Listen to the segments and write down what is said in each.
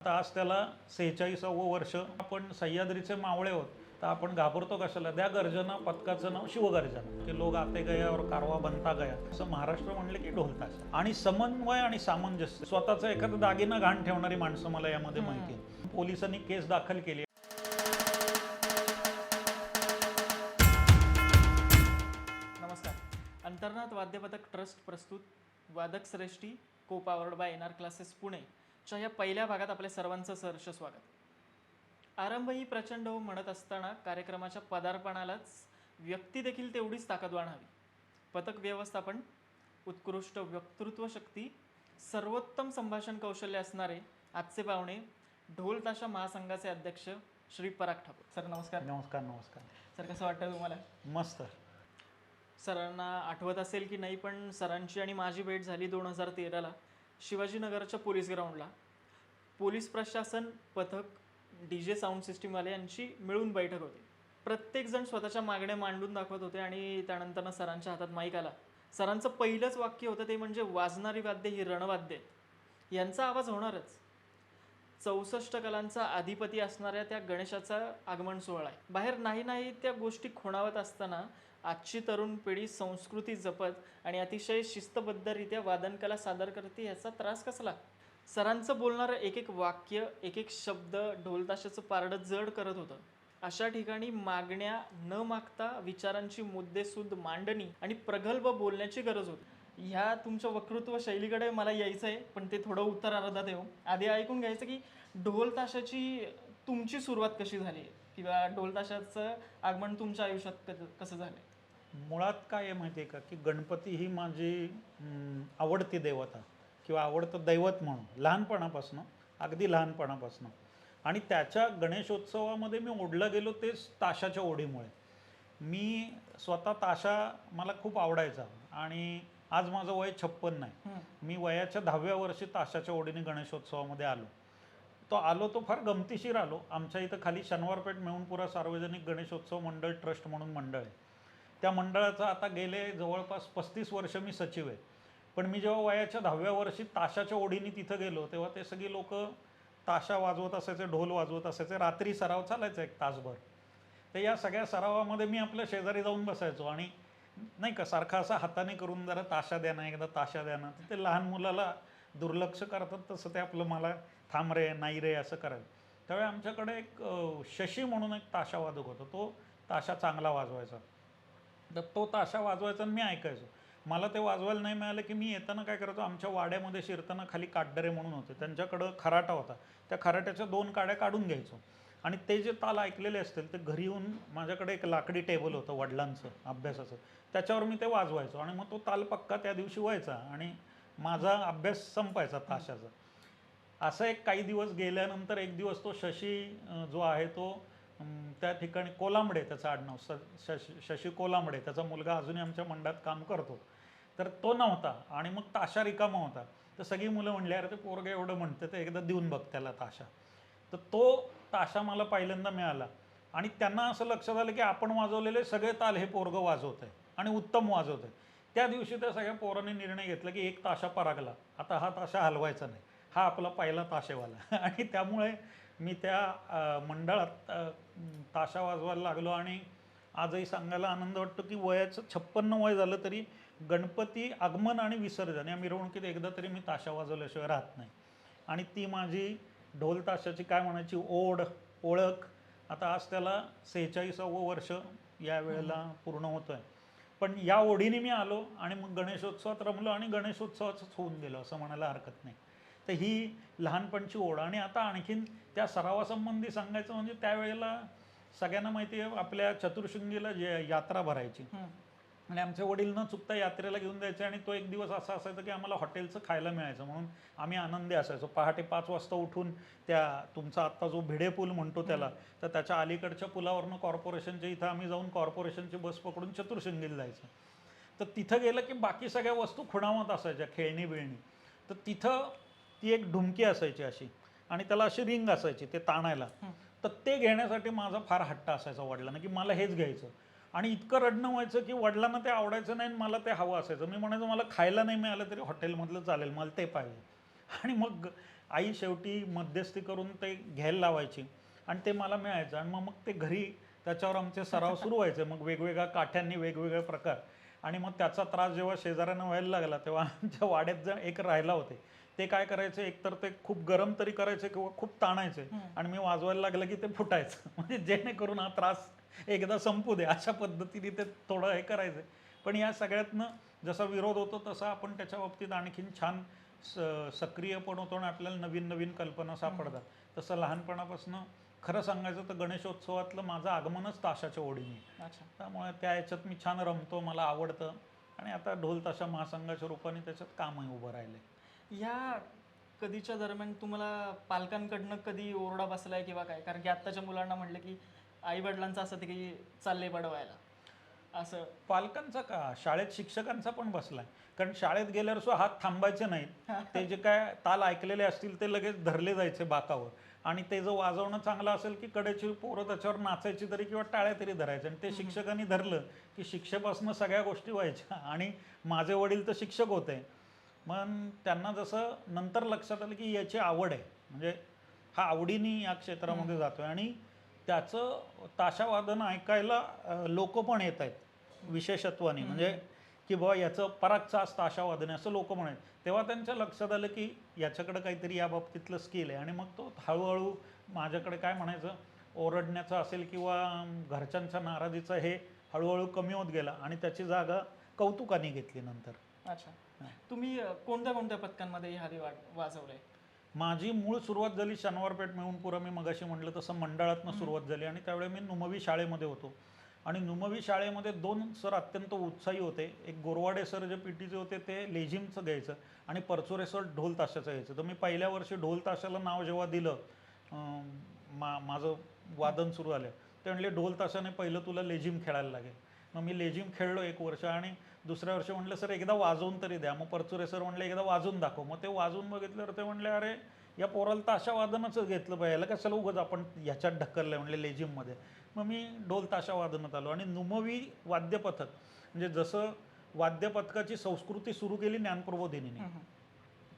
आता आज त्याला 46वं वर्ष. आपण सह्याद्रीचे मावळे आहोत, तर आपण घाबरतो कशाला? त्या गर्जना पथकाचं नाव शिवगर्जना, की लोक आते गया और कारवा बनता गया. असं महाराष्ट्र म्हणले की ढोलताशा. आणि समन्वय आणि सामंजस्य, स्वतःचा एखादा दागिना घाण ठेवणारी माणसं मला यामध्ये माहिती आहे. पोलिसांनी केस दाखल केली. नमस्कार. अंतर्नाद वाद्यपथक ट्रस्ट प्रस्तुत वादक श्रेष्ठी को powered by NR classes Pune च्या या पहिल्या भागात आपल्या सर्वांचं सहर्ष स्वागत. आरंभ ही प्रचंड म्हणत असताना कार्यक्रमाच्या पदार्पणालाच व्यक्ती देखील तेवढीच ताकदवान हवी. पथक व्यवस्थापन, उत्कृष्ट वक्तृत्व शक्ती, सर्वोत्तम संभाषण कौशल्य असणारे आजचे पाहुणे ढोल ताशा महासंघाचे अध्यक्ष श्री पराग ठाकूर. सर नमस्कार. नमस्कार. नमस्कार सर, कसं वाटतं तुम्हाला? मस्त. सरांना आठवत असेल की नाही, पण सरांची आणि माझी भेट झाली 2013ला शिवाजीनगरच्या पोलीस ग्राउंडला. पोलीस प्रशासन, पथक, DJ साऊंड सिस्टीमवाले यांची मिळून बैठक होती. प्रत्येकजण स्वतःच्या मागण्या मांडून दाखवत होते आणि त्यानंतर सरांच्या हातात माईक आला. सरांचं पहिलंच वाक्य होतं ते म्हणजे, वाजणारी वाद्य ही रणवाद्य आहेत, यांचा आवाज होणारच. 64 कलांचा अधिपती असणाऱ्या त्या गणेशाचा आगमन सोहळा आहे. बाहेर नाही त्या गोष्टी खुणावत असताना आजची तरुण पिढी संस्कृती जपत आणि अतिशय शिस्तबद्धरित्या वादनकला सादर करते, याचा त्रास कसला? सरांचं बोलणारं एक एक वाक्य, एक एक शब्द ढोलताशाचं पारडं जड करत होतं. अशा ठिकाणी मागण्या न मागता विचारांची मुद्देसूद मांडणी आणि प्रगल्भ बोलण्याची गरज होती. ह्या तुमच्या वक्तृत्व शैलीकडे मला यायचं आहे, पण ते थोडं उत्तरार्धात येऊ. आधी ऐकून घ्यायचं की ढोलताशाची तुमची सुरुवात कशी झाली, किंवा ढोलताशाचं आगमन तुमच्या आयुष्यात कसं झालं? मुळात काय आहे माहिती आहे का, की गणपती ही माझी आवडती देवता किंवा आवडतं दैवत म्हणून लहानपणापासून, अगदी लहानपणापासून. आणि त्याच्या गणेशोत्सवामध्ये मी ओढलं गेलो तेच ताशाच्या ओढीमुळे. मी स्वतः ताशा मला खूप आवडायचा आणि आज माझं वय 56 नाही. मी वयाच्या 10व्या वर्षी ताशाच्या ओढीने गणेशोत्सवामध्ये आलो तो फार गमतीशीर आलो. आमच्या इथं खाली शनिवारपेठ मेहुणपुरा सार्वजनिक गणेशोत्सव मंडळ ट्रस्ट म्हणून मंडळ आहे. त्या मंडळाचं आता गेले जवळपास 35 वर्ष मी सचिव आहे. पण मी जेव्हा वयाच्या 10व्या वर्षी ताशाच्या ओढीने तिथं गेलो, तेव्हा ते सगळी लोक ताशा वाजवत असायचे, ढोल वाजवत असायचे. रात्री सराव चालायचा 1 तासभर. तर या सगळ्या सरावामध्ये मी आपल्या शेजारी जाऊन बसायचो आणि नाही का सारखा असा हाताने करून, जरा ताशा द्या ना, एकदा ताशा द्या ना. ते लहान मुलाला दुर्लक्ष करतात तसं ते आपलं मला थांब रे, नाही रे असं करायचं. त्यावेळी आमच्याकडे एक शशी म्हणून एक ताशावादक होता. तो ताशा चांगला वाजवायचा. तर तो ताशा वाजवायचा आणि मी ऐकायचो. मला ते वाजवायला नाही मिळालं की मी येताना काय करायचो, आमच्या वाड्यामध्ये शिरताना खाली काटदरे म्हणून होते, त्यांच्याकडं खराटा होता. त्या खराट्याच्या 2 काड्या काढून घ्यायचो आणि ते जे ताल ऐकलेले असतील ते घरी येऊन, माझ्याकडे एक लाकडी टेबल होतं वडिलांचं अभ्यासाचं, त्याच्यावर मी ते वाजवायचो आणि मग तो ताल पक्का त्या दिवशी व्हायचा आणि माझा अभ्यास संपायचा ताशाचा. असं एक काही दिवस गेल्यानंतर एक दिवस तो शशी जो आहे तो त्या ठिकाणी, कोलांबडे त्याचं आडनाव, शशी कोलांबडे, त्याचा मुलगा अजूनही आमच्या मंडळात काम करतो, तर तो नव्हता आणि मग ताशा रिकामा होता. तर सगळी मुलं म्हणली, अरे ते पोरगं एवढं म्हणते तर एकदा देऊन बघ त्याला ताशा. तर तो ताशा मला पहिल्यांदा मिळाला आणि त्यांना असं लक्षात आलं की आपण वाजवलेले सगळे ताल हे पोरगं वाजवत आहे आणि उत्तम वाजवत आहे. त्या दिवशी त्या सगळ्या पोरांनी निर्णय घेतला की 1 ताशा परागला, आता हा ताशा हलवायचा नाही, हा आपला पहिला ताशेवाला. आणि त्यामुळे मी त्या मंडळात ताशा वाजवायला लागलो आणि आजही सांगायला आनंद वाटतो की वयाचं 56 वय झालं तरी गणपती आगमन आणि विसर्जन या मिरवणुकीत एकदा तरी मी ताशा वाजवल्याशिवाय राहत नाही. आणि ती माझी ढोल ताशाची काय म्हणायची ओढ, ओळख. आता आज त्याला 46वं वर्ष यावेळेला पूर्ण होतं आहे. पण या ओढीने मी आलो आणि मग गणेशोत्सवात रमलो आणि गणेशोत्सवाचंच होऊन गेलो असं म्हणायला हरकत नाही. तर ही लहानपणची ओढ. आणि आता आणखीन त्या सरावासंबंधी सांगायचं म्हणजे, त्यावेळेला सगळ्यांना माहिती आहे आपल्या चतुर्शृंगीला जे यात्रा भरायची आणि आमचे वडील न चुकता यात्रेला घेऊन जायचे आणि तो एक दिवस असा असायचा की आम्हाला हॉटेलचं खायला मिळायचं, म्हणून आम्ही आनंदी असायचो. पहाटे 5 वाजता उठून त्या तुमचा आत्ता जो भिडे पूल म्हणतो त्याला, तर त्याच्या अलीकडच्या पुलावरनं कॉर्पोरेशनच्या इथं आम्ही जाऊन कॉर्पोरेशनची बस पकडून चतुर्शृंगीला जायचं. तर तिथं गेलं की बाकी सगळ्या वस्तू खुणावत असायच्या, खेळणी बिळणी. तर तिथं ती एक ढुमकी असायची अशी आणि त्याला अशी रिंग असायची ते ताणायला. तर ते घेण्यासाठी माझा फार हट्ट असायचा वडिलांना की मला हेच घ्यायचं. आणि इतकं रडणं व्हायचं की वडिलांना ते आवडायचं नाही आणि मला ते हवं असायचं. मी म्हणायचं मला खायला नाही मिळालं तरी हॉटेलमधलं चालेल, मला ते पाहिजे. आणि मग आई शेवटी मध्यस्थी करून ते घ्यायला लावायची आणि ते मला मिळायचं आणि मग ते घरी त्याच्यावर आमचे सराव सुरू व्हायचे. मग वेगवेगळ्या काठ्यांनी वेगवेगळे प्रकार आणि मग त्याचा त्रास जेव्हा शेजाऱ्यांना व्हायला लागला तेव्हा आमच्या वाड्यात जण एक राहिला होते, ते काय करायचे, एकतर ते खूप गरम तरी करायचे किंवा खूप ताणायचे आणि मी वाजवायला लागलं की ते फुटायचं म्हणजे जेणेकरून हा त्रास एकदा संपू दे अशा पद्धतीने ते थोडं हे करायचं. पण या सगळ्यातनं जसा विरोध होतो तसा आपण त्याच्या बाबतीत आणखीन छान सक्रिय पण होतो आणि आपल्याला नवीन नवीन कल्पना सापडतात. तसं लहानपणापासून खरं सांगायचं तर गणेशोत्सवातलं माझं आगमनच ताशाच्या ओढीने, अच्छा. त्यामुळे त्या याच्यात मी छान रमतो, मला आवडतं आणि आता ढोल ताशा महासंघाच्या रूपाने त्याच्यात कामही उभं राहिलंय. ह्या कधीच्या दरम्यान तुम्हाला पालकांकडनं कधी ओरडा बसलाय किंवा काय? कारण की आत्ताच्या मुलांना म्हटलं की आई वडिलांचं असं की चाललंय बडवायला असं. पालकांचा का, शाळेत शिक्षकांचा पण बसलाय. कारण शाळेत गेल्यावर सुद्धा हात थांबायचे नाहीत, ते जे काय ताल ऐकलेले असतील ते लगेच धरले जायचे बाकावर आणि ते जर वाजवणं चांगलं असेल की कडेची पोरं त्याच्यावर नाचायची तरी किंवा टाळ्या तरी धरायच्या आणि ते शिक्षकांनी धरलं की शिक्षेपासून सगळ्या गोष्टी व्हायच्या. आणि माझे वडील तर शिक्षक होते, मग त्यांना जसं नंतर लक्षात आलं की याची आवड आहे, म्हणजे हा आवडीने या क्षेत्रामध्ये जातोय आणि त्याचं ताशावादन ऐकायला लोक पण येत आहेत विशेषत्वाने, म्हणजे की बाबा याचं परागचं आज ताशावादन आहे असं लोक म्हणायचे. तेव्हा त्यांच्या लक्षात आलं की याच्याकडं काहीतरी या बाबतीतलं स्किल आहे आणि मग तो हळूहळू माझ्याकडे काय म्हणायचं, ओरडण्याचं असेल किंवा घरच्यांच्या नाराजीचं हे हळूहळू कमी होत गेला आणि त्याची जागा कौतुकाने घेतली नंतर. अच्छा. तुम्ही कोणत्या कोणत्या पथकांमध्ये ह्याआधी वाजवलंय? माझी मूळ सुरुवात झाली शनिवारपेठ मिळूनपुरा, मी मगाशी म्हटलं तसं मंडळातनं सुरुवात झाली आणि त्यावेळी मी नुमवी शाळेमध्ये होतो आणि नुमवी शाळेमध्ये 2 सर अत्यंत उत्साही होते. एक गोरवाडे सर जे पीटीचे होते ते लेझिमचं घ्यायचं आणि परचुरे सर ढोल ताशाचं घ्यायचं. तर मी पहिल्या वर्षी ढोल ताशाला नाव जेव्हा दिलं, माझं वादन सुरू झालं, ते म्हणले ढोल ताशाने पहिलं तुला लेझिम खेळायला लागेल. मग मी लेझिम खेळलो 1 वर्ष आणि दुसऱ्या वर्षी म्हटलं सर एकदा वाजवून तरी द्या. मग परचुरे सर म्हणले एकदा वाजवून दाखव. मग ते वाजवून बघितल्यावर ते म्हणले अरे या पोराला ताशा वादनच घेतलं पाहिजे, याला कशाला उगाच आपण ह्याच्यात ढकललं म्हणले लेझिममध्ये. मग मी ढोल ताशा वादनात आलो आणि नुमवी वाद्यपथक, म्हणजे जसं वाद्यपथकाची संस्कृती सुरू केली ज्ञानप्रबोधिनीने,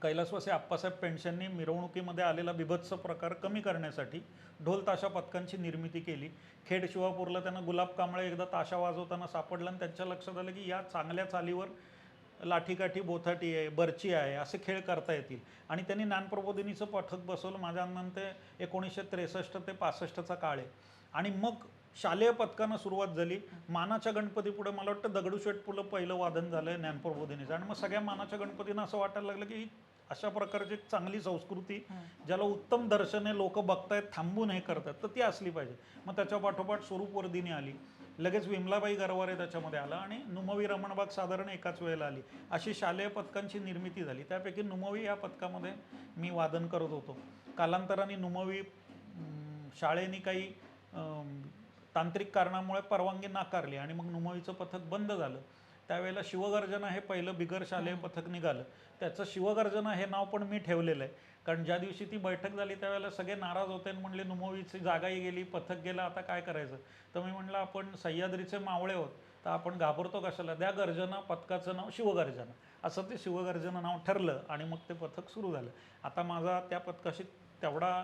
कैलासवासी आप्पासाहेब पेन्शननी मिरवणुकीमध्ये आलेला बिभत्स प्रकार कमी करण्यासाठी ढोल ताशा पथकांची निर्मिती केली. खेड शिवापूरला त्यांना गुलाब कांबळे एकदा ताशा वाजवताना सापडला आणि त्यांच्या लक्षात आलं की या चांगल्या चालीवर लाठीकाठी, बोथाटी आहे, बर्ची आहे, असे खेळ करता येतील आणि त्यांनी ज्ञानप्रबोधिनीचं पथक बसवलं. माझ्या अंदाजे 1963 ते 65चा काळ आहे आणि मग शालेय पथकानं सुरुवात झाली. मानाच्या गणपतीपुढे मला वाटतं दगडूशेठ पुलं पहिलं वादन झालं ज्ञानप्रबोधिनीचं आणि मग सगळ्या मानाच्या गणपतींना असं वाटायला लागलं की अशा प्रकारची चांगली संस्कृती ज्याला उत्तम दर्शने लोक बघतायत, थांबून हे करतात, तर ती असली पाहिजे. मग त्याच्या पाठोपाठ स्वरूप वर्धिनी आली, लगेच विमलाबाई गरवारे त्याच्यामध्ये आला आणि नुमवी रमणबाग साधारण एकाच वेळेला आली. अशी शालेय पथकांची निर्मिती झाली. त्यापैकी नुमवी या पथकामध्ये मी वादन करत होतो. कालांतराने नुमवी शाळेने काही तांत्रिक कारणामुळे परवानगी नाकारली आणि मग नुमवीचं पथक बंद झालं. त्यावेळेला शिवगर्जना हे पहिलं बिगर शालेय पथक निघालं. त्याचं शिवगर्जना हे नाव पण मी ठेवलेलं आहे, कारण ज्या दिवशी ती बैठक झाली त्यावेळेला सगळे नाराज होते आणि म्हणले नुमवीची जागाही गेली, पथक गेलं, आता काय करायचं. तर मी म्हटलं आपण सह्याद्रीचे मावळे आहोत तर आपण घाबरतो कशाला, द्या गर्जना, पथकाचं नाव शिवगर्जना. असं ते शिवगर्जना नाव ठरलं आणि मग ते पथक सुरू झालं. आता माझा त्या पथकाशी तेवढा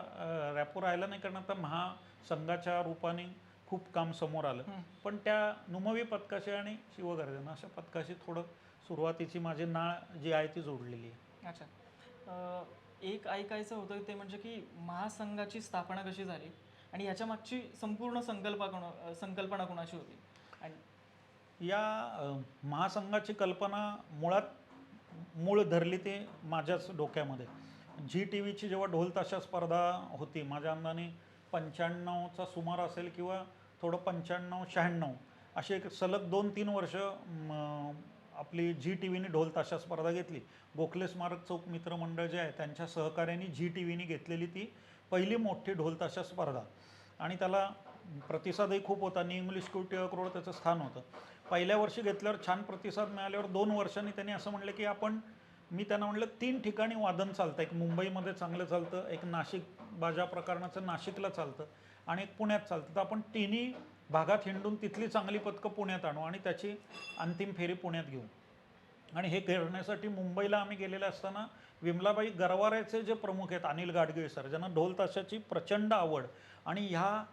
रॅपो राहिला नाही, कारण आता महासंघाच्या रूपाने खूप काम समोर आलं. पण त्या नुमवी पथकाशी आणि शिवगर्जना अशा पथकाशी थोडं सुरुवातीची माझी नाळ जी आहे ती जोडलेली आहे. अच्छा. एक ऐकायचं होतं ते म्हणजे की महासंघाची स्थापना कशी झाली आणि याच्या मागची संपूर्ण संकल्पना कोणाची होती? आणि या महासंघाची कल्पना मूळ धरली ते माझ्याच डोक्यामध्ये. झी टी व्हीची जेव्हा ढोल ताशा स्पर्धा होती, माझ्या अंदाने 95चा सुमार असेल किंवा थोडं 95-96, अशी एक सलग 2-3 वर्ष आपली झी टी व्हीने ढोल ताशा स्पर्धा घेतली. गोखले स्मारक चौक मित्रमंडळ जे आहे त्यांच्या सहकार्याने झी टी व्हीने घेतलेली ती पहिली मोठी ढोल ताशा स्पर्धा आणि त्याला प्रतिसादही खूप होता. New English school Tilak road त्याचं स्थान होतं. पहिल्या वर्षी घेतल्यावर छान प्रतिसाद मिळाल्यावर 2 वर्षांनी त्यांनी असं म्हणलं की मी त्यांना म्हटलं 3 ठिकाणी वादन चालतं, एक मुंबईमध्ये चांगलं चालतं, एक नाशिक बाजा प्रकरणाचं नाशिकला चालतं आणि एक पुण्यात चालतं, तर आपण तिन्ही भागात हिंडून तिथली चांगली पथकं पुण्यात आणू आणि त्याची अंतिम फेरी पुण्यात घेऊ. आणि हे करण्यासाठी मुंबईला आम्ही गेलेले असताना विमलाबाई गरवारेचे जे प्रमुख आहेत अनिल गाडगीळ सर, ज्यांना ढोल ताशाची प्रचंड आवड आणि ह्या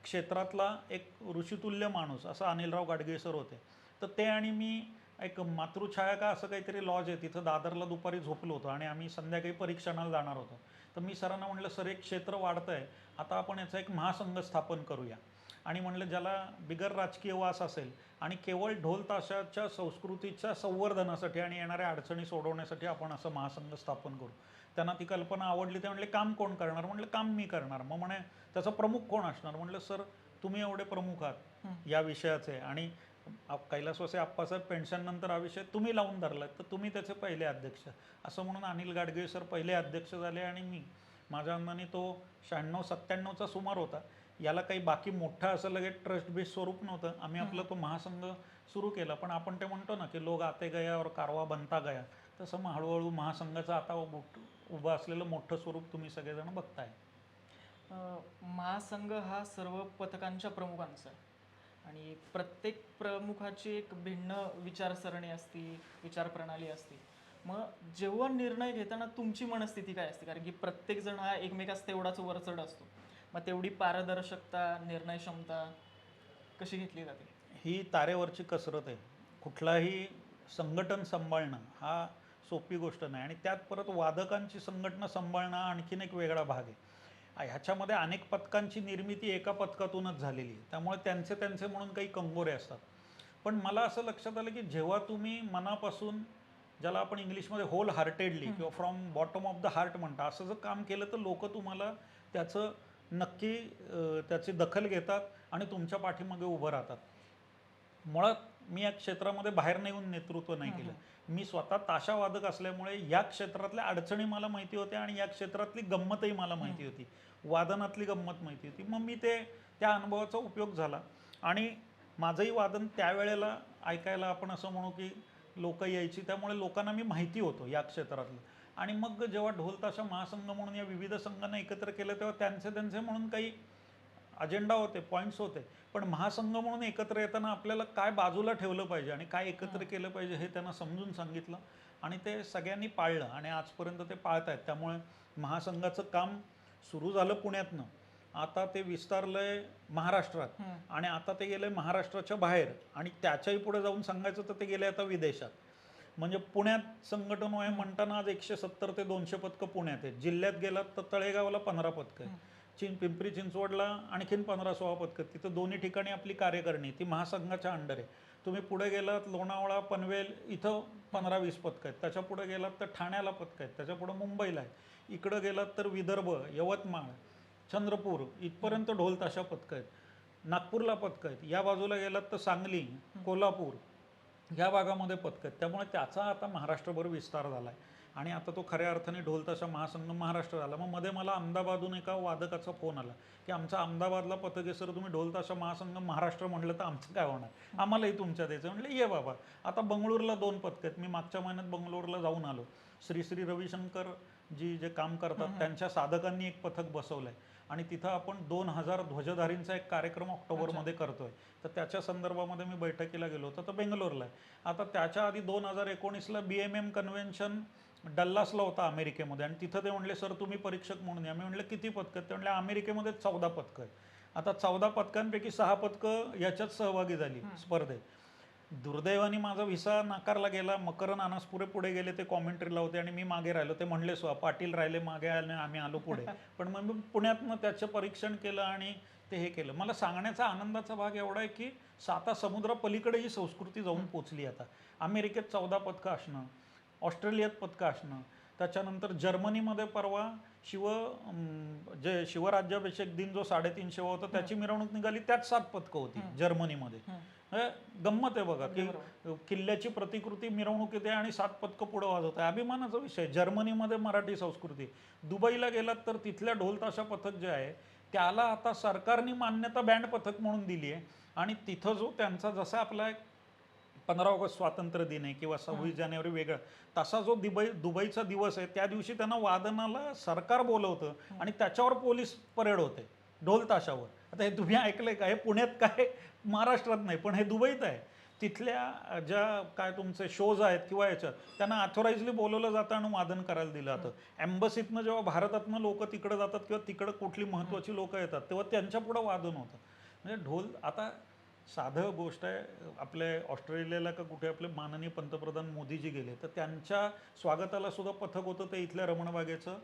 क्षेत्रातला एक ऋषितुल्य माणूस असं अनिलराव गाडगीळ सर होते. तर ते आणि मी एक मातृछाया का असं काहीतरी लॉज आहे तिथं दादरला दुपारी झोपलो होतो आणि आम्ही संध्याकाळी परीक्षणाला जाणार होतो. तर मी सरांना म्हटलं, सर एक क्षेत्र वाढतं आहे, आता आपण याचा एक महासंघ स्थापन करूया. आणि म्हणलं ज्याला बिगर राजकीय वास असेल आणि केवळ ढोल ताशाच्या संस्कृतीच्या संवर्धनासाठी आणि येणाऱ्या अडचणी सोडवण्यासाठी आपण असं महासंघ स्थापन करू. त्यांना ती कल्पना आवडली. ते म्हणले काम कोण करणार? म्हटलं काम मी करणार. मग म्हणे त्याचा प्रमुख कोण असणार? म्हटलं सर तुम्ही एवढे प्रमुख आहात या विषयाचे आणि कैलासवासी आप्पासाहेब पेन्शननंतर हा विषय तुम्ही लावून धरलात तर तुम्ही त्याचे पहिले अध्यक्ष. असं म्हणून अनिल गाडगीळ सर पहिले अध्यक्ष झाले आणि मी माझ्या अंदाने तो 96-97चा सुमार होता. याला काही बाकी मोठा असं लगेच ट्रस्ट बेस स्वरूप नव्हतं. आम्ही आपला तो महासंघ सुरू केला. पण आपण ते म्हणतो ना की लोक आते गया और कारवा बनता गया, तसं मग हळूहळू महासंघाचं आता उभं असलेलं मोठं स्वरूप तुम्ही सगळेजण बघताय. महासंघ हा सर्व पथकांच्या प्रमुखांचा आहे आणि प्रत्येक प्रमुखाची एक भिन्न विचारसरणी असते, विचारप्रणाली असते. मग जेव्हा निर्णय घेताना तुमची मनस्थिती काय असते? कारण की प्रत्येकजण हा एकमेकास तेवढाच वरचढ असतो. मग तेवढी पारदर्शकता, निर्णय क्षमता कशी घेतली जाते? ही तारेवरची कसरत आहे. कुठलाही संघटन सांभाळणं हा सोपी गोष्ट नाही आणि त्यात परत वादकांची संघटना सांभाळणं आणखीन एक वेगळा भाग आहे. ह्याच्यामध्ये अनेक पथकांची निर्मिती एका पथकातूनच झालेली आहे. त्यामुळे त्यांचे त्यांचे म्हणून काही कंगोरे असतात. पण मला असं लक्षात आलं की जेव्हा तुम्ही मनापासून, ज्याला आपण इंग्लिशमध्ये होल हार्टेडली किंवा from bottom of the heart म्हणता, असं जर काम केलं तर लोक तुम्हाला त्याचं नक्की त्याची दखल घेतात आणि तुमच्या पाठीमागे उभं राहतात. मुळात मी या क्षेत्रामध्ये बाहेर नाही येऊन नेतृत्व नाही केलं. मी स्वतः ताशावादक असल्यामुळे या क्षेत्रातल्या अडचणी मला माहिती होत्या आणि या क्षेत्रातली गंमतही मला माहिती होती, वादनातली गंमत माहिती होती. मग मी त्या अनुभवाचा उपयोग झाला आणि माझंही वादन त्यावेळेला ऐकायला आपण असं म्हणू की लोक यायची, त्यामुळे लोकांना मी माहिती होतो या क्षेत्रातलं. आणि मग जेव्हा ढोल ताशा महासंघ म्हणून या विविध संघांना एकत्र केलं तेव्हा त्यांचे म्हणून काही अजेंडा होते, पॉईंट्स होते. पण महासंघ म्हणून एकत्र येताना आपल्याला काय बाजूला ठेवलं पाहिजे आणि काय एकत्र केलं पाहिजे हे त्यांना समजून सांगितलं आणि ते सगळ्यांनी पाळलं आणि आजपर्यंत ते पाळत आहेत. त्यामुळे महासंघाचं काम सुरू झालं पुण्यातनं, आता ते विस्तारलंय महाराष्ट्रात आणि आता ते गेलंय महाराष्ट्राच्या बाहेर आणि त्याच्याही पुढे जाऊन सांगायचं तर ते गेले आता विदेशात. म्हणजे पुण्यात संघटन आहे म्हणताना आज 170 ते 200 पथकं पुण्यात आहेत. जिल्ह्यात गेलात तर तळेगावला 15 पथकं आहेत, पिंपरी चिंचवडला आणखीन 15-16 पथकं. तिथं दोन्ही ठिकाणी आपली कार्यकारिणी ती महासंघाच्या अंडर आहे. तुम्ही पुढे गेलात लोणावळा, पनवेल इथं 15-20 पथकं आहेत. त्याच्या पुढे गेलात तर ठाण्याला पथकं आहेत, त्याच्या पुढे मुंबईला आहे. इकडं गेलात तर विदर्भ, यवतमाळ, चंद्रपूर इथपर्यंत ढोल ताशा पथकं आहेत. नागपूरला पथकं आहेत. या बाजूला गेलात तर सांगली, कोल्हापूर ह्या भागामध्ये पथकं आहेत. त्यामुळे त्याचा आता महाराष्ट्रभर विस्तार झाला आहे आणि आता तो खऱ्या अर्थाने ढोल ताशा महासंघ महाराष्ट्र झाला. मग मध्ये मला अहमदाबादहून एका वादकाचा फोन आला की आमचा अहमदाबादला पथक आहे सर, तुम्ही ढोल ताशा महासंघ महाराष्ट्र म्हटलं तर आमचं काय होणार, आम्हालाही तुमच्या द्यायचं. म्हटलं ये बाबा. आता बंगळूरला 2 पथकं आहेत. मी मागच्या महिन्यात बंगळूरला जाऊन आलो. श्री रविशंकर जी जे काम करतात त्यांच्या साधकांनी एक पथक बसवलं आहे आणि तिथं आपण 2000 ध्वजधारींचा एक कार्यक्रम ऑक्टोबरमध्ये करतोय. तर त्याच्या संदर्भामध्ये मी बैठकीला गेलो होतो तर बेंगलोरला आहे. आता त्याच्या आधी 2019ला BMM कन्व्हेन्शन डल्लासला होता अमेरिकेमध्ये आणि तिथं ते म्हणले सर तुम्ही परीक्षक म्हणून या. मी म्हटलं किती पथकं? ते म्हणले अमेरिकेमध्ये 14 पथकं आहेत. आता 14 पथकांपैकी 6 पथकं याच्यात सहभागी झाली स्पर्धेत. दुर्दैवाने माझा व्हिसा नाकारला गेला. मकरन अनासपुरे पुढे गेले, ते कॉमेंट्रीला होते आणि मी मागे राहिलो. ते म्हणले पाटील राहिले मागे आणि आम्ही आलो पुढे. पण मग मी पुण्यातनं त्याचं परीक्षण केलं आणि ते हे केलं. मला सांगण्याचा आनंदाचा भाग एवढा आहे की 7 समुद्रापलीकडे ही संस्कृती जाऊन पोचली. आता अमेरिकेत 14 पथकं असणं, ऑस्ट्रेलियात पथकं असणं, त्याच्यानंतर जर्मनीमध्ये परवा जे शिवराज्याभिषेक दिन जो 350 होता त्याची मिरवणूक निघाली, त्यात 7 पथकं होती जर्मनीमध्ये. गंमत आहे बघा की किल्ल्याची प्रतिकृती मिरवणूक येते आणि 7 पथकं पुढं वाजवत आहे. अभिमानाचा विषय. जर्मनीमध्ये मराठी संस्कृती. दुबईला गेलात तर तिथल्या ढोल ताशा पथक जे आहे त्याला आता सरकारने मान्यता बँड पथक म्हणून दिली आहे आणि तिथं जो त्यांचा जसा आपला 15 ऑगस्ट स्वातंत्र्य दिन आहे किंवा 26 जानेवारी वेगळा, तसा जो दुबईचा दिवस आहे त्या दिवशी त्यांना वादनाला सरकार बोलवतं आणि त्याच्यावर पोलीस परेड होते ढोल ताशावर. आता हे तुम्ही ऐकलंय का? हे पुण्यात काय महाराष्ट्रात नाही, पण हे दुबईत आहे. तिथल्या ज्या काय तुमचे शोज आहेत किंवा याच्यात त्यांना ऑथोराइजली बोलवलं जातं आणि वादन करायला दिलं जातं. एम्बसीतनं जेव्हा भारतातनं लोक तिकडे जातात किंवा तिकडे कुठली महत्त्वाची लोक येतात तेव्हा त्यांच्या पुढं वादन होतं. म्हणजे ढोल आता साधं गोष्ट आहे. आपले ऑस्ट्रेलियाला का कुठे आपले माननीय पंतप्रधान मोदीजी गेले तर त्यांच्या स्वागताला सुद्धा पथक होतं ते इथल्या रमणबागेचं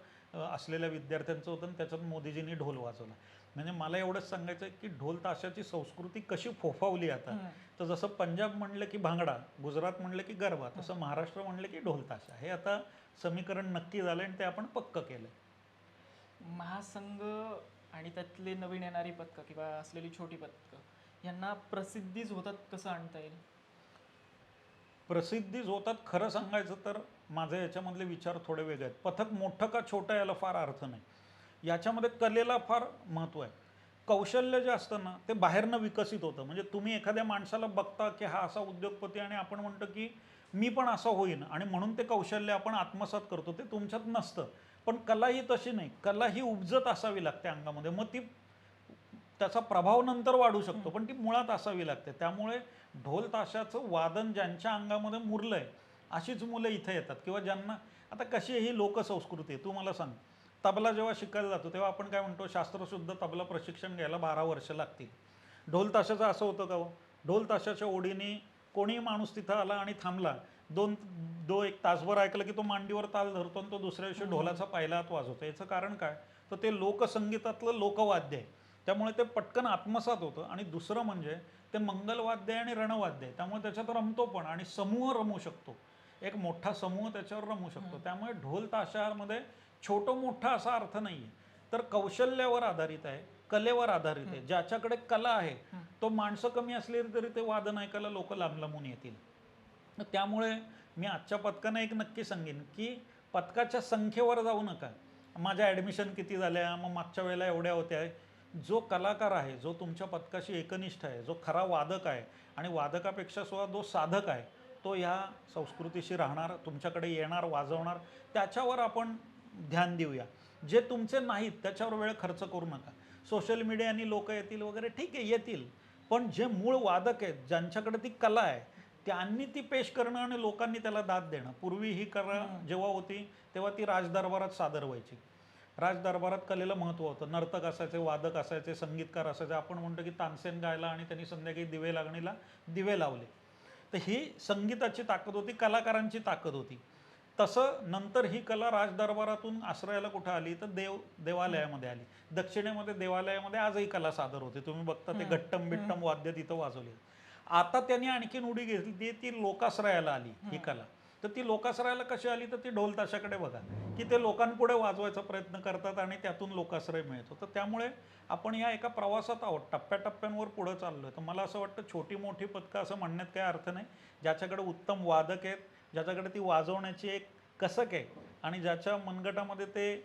असलेल्या विद्यार्थ्यांचं होतं आणि त्याच्यात मोदीजींनी ढोल वाजवला. म्हणजे मला एवढंच सांगायचं आहे की ढोल ताशाची संस्कृती कशी फोफावली आता. तर जसं पंजाब म्हणलं की भांगडा, गुजरात म्हणलं की गरबा, तसं महाराष्ट्र म्हणलं की ढोल ताशा. हे आता समीकरण नक्की झालं आणि ते आपण पक्क केलं. महासंघ आणि त्यातले नवीन येणारी पथकं किंवा असलेली छोटी पथकं यांना प्रसिद्धीच होतात कसं आणता येईल? प्रसिद्धीच होतात खरं सांगायचं तर माझे याच्यामधले विचार थोडे वेगळे आहेत. पथक मोठं का छोटं याला फार अर्थ नाही. याच्यामध्ये कलेला फार महत्त्व आहे. कौशल्य जे असतं ना ते बाहेरनं विकसित होतं. म्हणजे तुम्ही एखाद्या माणसाला बघता की हा असा उद्योगपती आणि आपण म्हणतो की मी पण असं होईन आणि म्हणून ते कौशल्य आपण आत्मसात करतो. ते तुमच्यात नसतं. पण कला ही तशी नाही. कला ही उपजत असावी लागते अंगामध्ये. मग ती त्याचा प्रभाव नंतर वाढू शकतो पण ती मुळात असावी लागते. त्यामुळे ढोल ताशाचं वादन ज्यांच्या अंगामध्ये मुरलं आहे अशीच मुलं इथे येतात किंवा ज्यांना आता कशी ही लोकसंस्कृती आहे. तू मला सांग, तबला जेव्हा शिकायला जातो तेव्हा आपण काय म्हणतो शास्त्रशुद्ध तबला प्रशिक्षण घ्यायला 12 वर्ष लागतील. ढोल ताशाचं असं होतं का हो? ढोल ताशाच्या ओढीने कोणीही माणूस तिथं आला आणि थांबला, दोन दो एक तासभर ऐकलं की तो मांडीवर ताल धरतो आणि तो दुसऱ्या दिवशी ढोलाचा पहिला हात वाजवतो. याचं कारण काय? तर ते लोकसंगीतातलं लोकवाद्य आहे. त्यामुळे ते पटकन आत्मसात होतं. आणि दुसरं म्हणजे ते मंगलवाद्य आहे आणि रणवाद्य आहे. त्यामुळे त्याच्यात रमतो पण आणि समूह रमू शकतो. एक मोठा समूह त्याच्यावर रमू शकतो. त्यामुळे ढोल ताशामध्ये छोटं मोठा असा अर्थ नाही आहे. तर कौशल्यावर आधारित आहे, कलेवर आधारित आहे. ज्याच्याकडे कला आहे तो माणसं कमी असली तरी ते वादन ऐकायला लोक लांब लांबून येतील. त्यामुळे मी आजच्या पथकानं एक नक्की सांगेन की पथकाच्या संख्येवर जाऊ नका. माझ्या ॲडमिशन किती झाल्या, मग मागच्या वेळेला एवढ्या होत्या. जो कलाकार आहे, जो तुमच्या पथकाशी एकनिष्ठ आहे, जो खरा वादक आहे आणि वादकापेक्षा सुद्धा जो साधक आहे तो ह्या संस्कृतीशी राहणार, तुमच्याकडे येणार, वाजवणार. त्याच्यावर आपण ध्यान देऊया. जे तुमचे नाहीत त्याच्यावर वेळ खर्च करू नका. सोशल मीडियानी लोक येतील वगैरे, ठीक आहे येतील, पण जे मूळ वादक आहेत ज्यांच्याकडे ती कला आहे त्यांनी ती पेश करणं आणि लोकांनी त्याला दाद देणं. पूर्वी ही कला जेव्हा होती तेव्हा ती राजदरबारात सादर व्हायची. राजदरबारात कलेला महत्त्व होतं. नर्तक असायचे, वादक असायचे, संगीतकार असायचे. आपण म्हणतो की तानसेन गायला आणि त्यांनी संध्याकाळी दिवे लागणीला दिवे लावले. तर ही संगीताची ताकद होती, कलाकारांची ताकद होती. तसं नंतर ही कला राजदरबारातून आश्रयाला कुठं आली तर देवालयामध्ये आली. दक्षिणेमध्ये देवालयामध्ये आजही कला सादर होते. तुम्ही बघता ते घट्टम बिट्टम वाद्य तिथं वाजवली. आता त्यांनी आणखीन उडी घेतली, ती लोकाश्रयाला आली ही कला. तर ती लोकाश्रयाला कशी आली तर ती ढोल ताशाकडे बघा की ते लोकांपुढे वाजवायचा प्रयत्न करतात आणि त्यातून लोकाश्रय मिळतो. तर त्यामुळे आपण या एका प्रवासात आहोत, टप्प्याटप्प्यांवर पुढं चाललो आहे. तर मला असं वाटतं छोटी मोठी पथकं असं म्हणण्यात काही अर्थ नाही. ज्याच्याकडे उत्तम वादक आहेत, ज्याच्याकडे ती वाजवण्याची एक कसक आहे आणि ज्याच्या मनगटामध्ये ते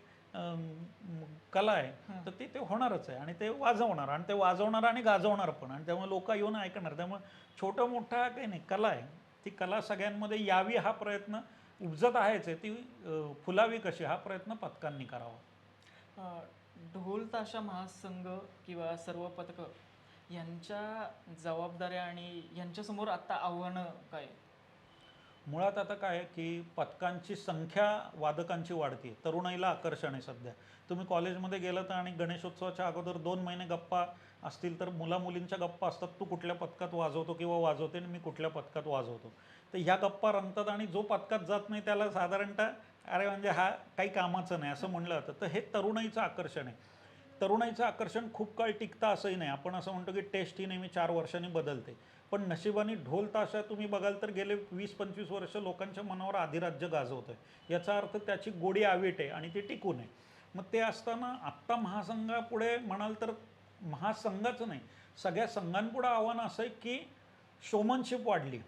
कला आहे तर ते होणारच आहे आणि ते वाजवणार आणि ते वाजवणार आणि गाजवणार पण. आणि त्यामुळे लोक येऊन ऐकणार. त्यामुळे छोटं मोठं काही नाही, कला आहे. ती कला सगळ्यांमध्ये यावी हा प्रयत्न उपजत आहेच आहे. ती फुलावी कशी हा प्रयत्न पथकांनी करावा. ढोल ताशा महासंघ किंवा सर्व पथकं यांच्या जबाबदाऱ्या आणि यांच्यासमोर आता आव्हानं काय? मुळात आता काय आहे की पथकांची संख्या वादकांची वाढते. तरुणाईला आकर्षण आहे सध्या. तुम्ही कॉलेजमध्ये गेलं तर आणि गणेशोत्सवाच्या अगोदर 2 महिने गप्पा असतील तर मुलामुलींच्या गप्पा असतात, तू कुठल्या पथकात वाजवतो किंवा वाजवते आणि मी कुठल्या पथकात वाजवतो. तर ह्या गप्पा रंगतात आणि जो पथकात जात नाही त्याला साधारणतः अरे म्हणजे हा काही कामाचं नाही असं म्हणलं जातं. तर हे तरुणाईचं आकर्षण आहे. तरुणाईचं आकर्षण खूप काळ टिकतं असंही नाही. आपण असं म्हणतो की टेस्ट ही नेहमी 4 वर्षांनी बदलते. पण नशिबाने ढोल ताशा तुम्ही बघाल तर गेले 20-25 वर्ष लोकांच्या मनावर अधिराज्य गाजवतं आहे. याचा अर्थ त्याची गोडी आवीट आहे आणि ती टिकून आहे. मग ते असताना आत्ता महासंघापुढे म्हणाल तर महासंघाचं नाही, सगळ्या संघांपुढे आव्हान असं आहे की शोमनशिप वाढली.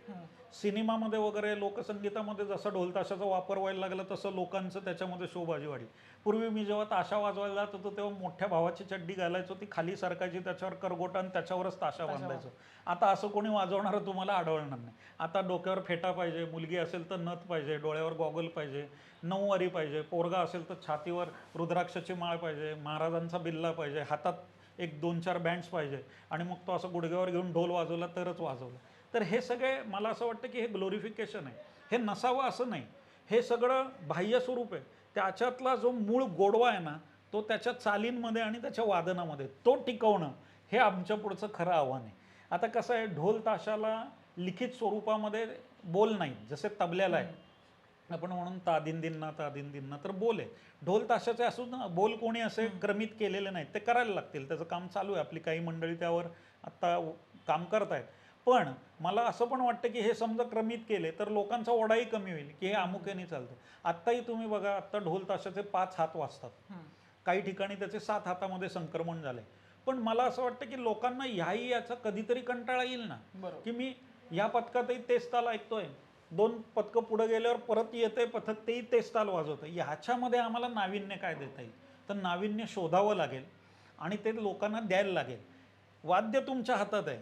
सिनेमामध्ये वगैरे लोकसंगीतामध्ये जसं ढोल ताशाचा वापर व्हायला लागला तसं लोकांचं त्याच्यामध्ये शोबाजी वाढली. पूर्वी मी जेव्हा ताशा वाजवायला जात होतो तेव्हा मोठ्या भावाची चड्डी घालायचो, ती खाली सरकायची, त्याच्यावर करगोटा आणि त्याच्यावरच ताशा बांधायचो. आता असं कोणी वाजवणारं तुम्हाला आढळणार नाही. आता डोक्यावर फेटा पाहिजे, मुलगी असेल तर नथ पाहिजे, डोळ्यावर गॉगल पाहिजे, नऊवारी पाहिजे, पोरगा असेल तर छातीवर रुद्राक्षाची माळ पाहिजे, महाराजांचा बिल्ला पाहिजे, हातात एक 2-4 बँड्स पाहिजे आणि मग तो असं गुडघ्यावर घेऊन ढोल वाजवला तरच वाजवला. तर हे सगळे मला असं वाटतं की हे ग्लोरिफिकेशन आहे, हे नसावं असं नाही, हे सगळं बाह्य स्वरूप आहे. त्याच्यातला जो मूळ गोडवा आहे ना, तो त्याच्या चालींमध्ये आणि त्याच्या वादनामध्ये तो टिकवणं हे आमच्या पुढचं खरं आव्हान आहे. आता कसं आहे, ढोल ताशाला लिखित स्वरूपामध्ये बोल नाही, जसे तबल्याला आहे आपण म्हणून तादिन दिन्ना तादिन दिन्ना, तर बोल आहे. ढोल ताशाचे असून बोल कोणी असे क्रमित केलेले नाहीत, ते करायला लागतील, त्याचं काम चालू आहे, आपली काही मंडळी त्यावर आत्ता काम करत आहेत. पण मला असं पण वाटतं की हे समजा क्रमित केले तर लोकांचा ओढाही कमी होईल की हे अमुक्याने चालतं. आत्ताही तुम्ही बघा, आत्ता ढोल ताशाचे 5 हात वाजतात, काही ठिकाणी त्याचे 7 हातामध्ये संक्रमण झाले. पण मला असं वाटतं की लोकांना याचा कधीतरी कंटाळा येईल ना, बरोबर. की मी या पथकातही तेच ताल ऐकतोय, 2 पथकं पुढे गेल्यावर परत येते पथक तेही तेच ताल वाजवतं, ह्याच्यामध्ये आम्हाला नाविन्य काय देता येईल? तर नाविन्य शोधावं लागेल आणि ते लोकांना द्यायला लागेल. वाद्य तुमच्या हातात आहे,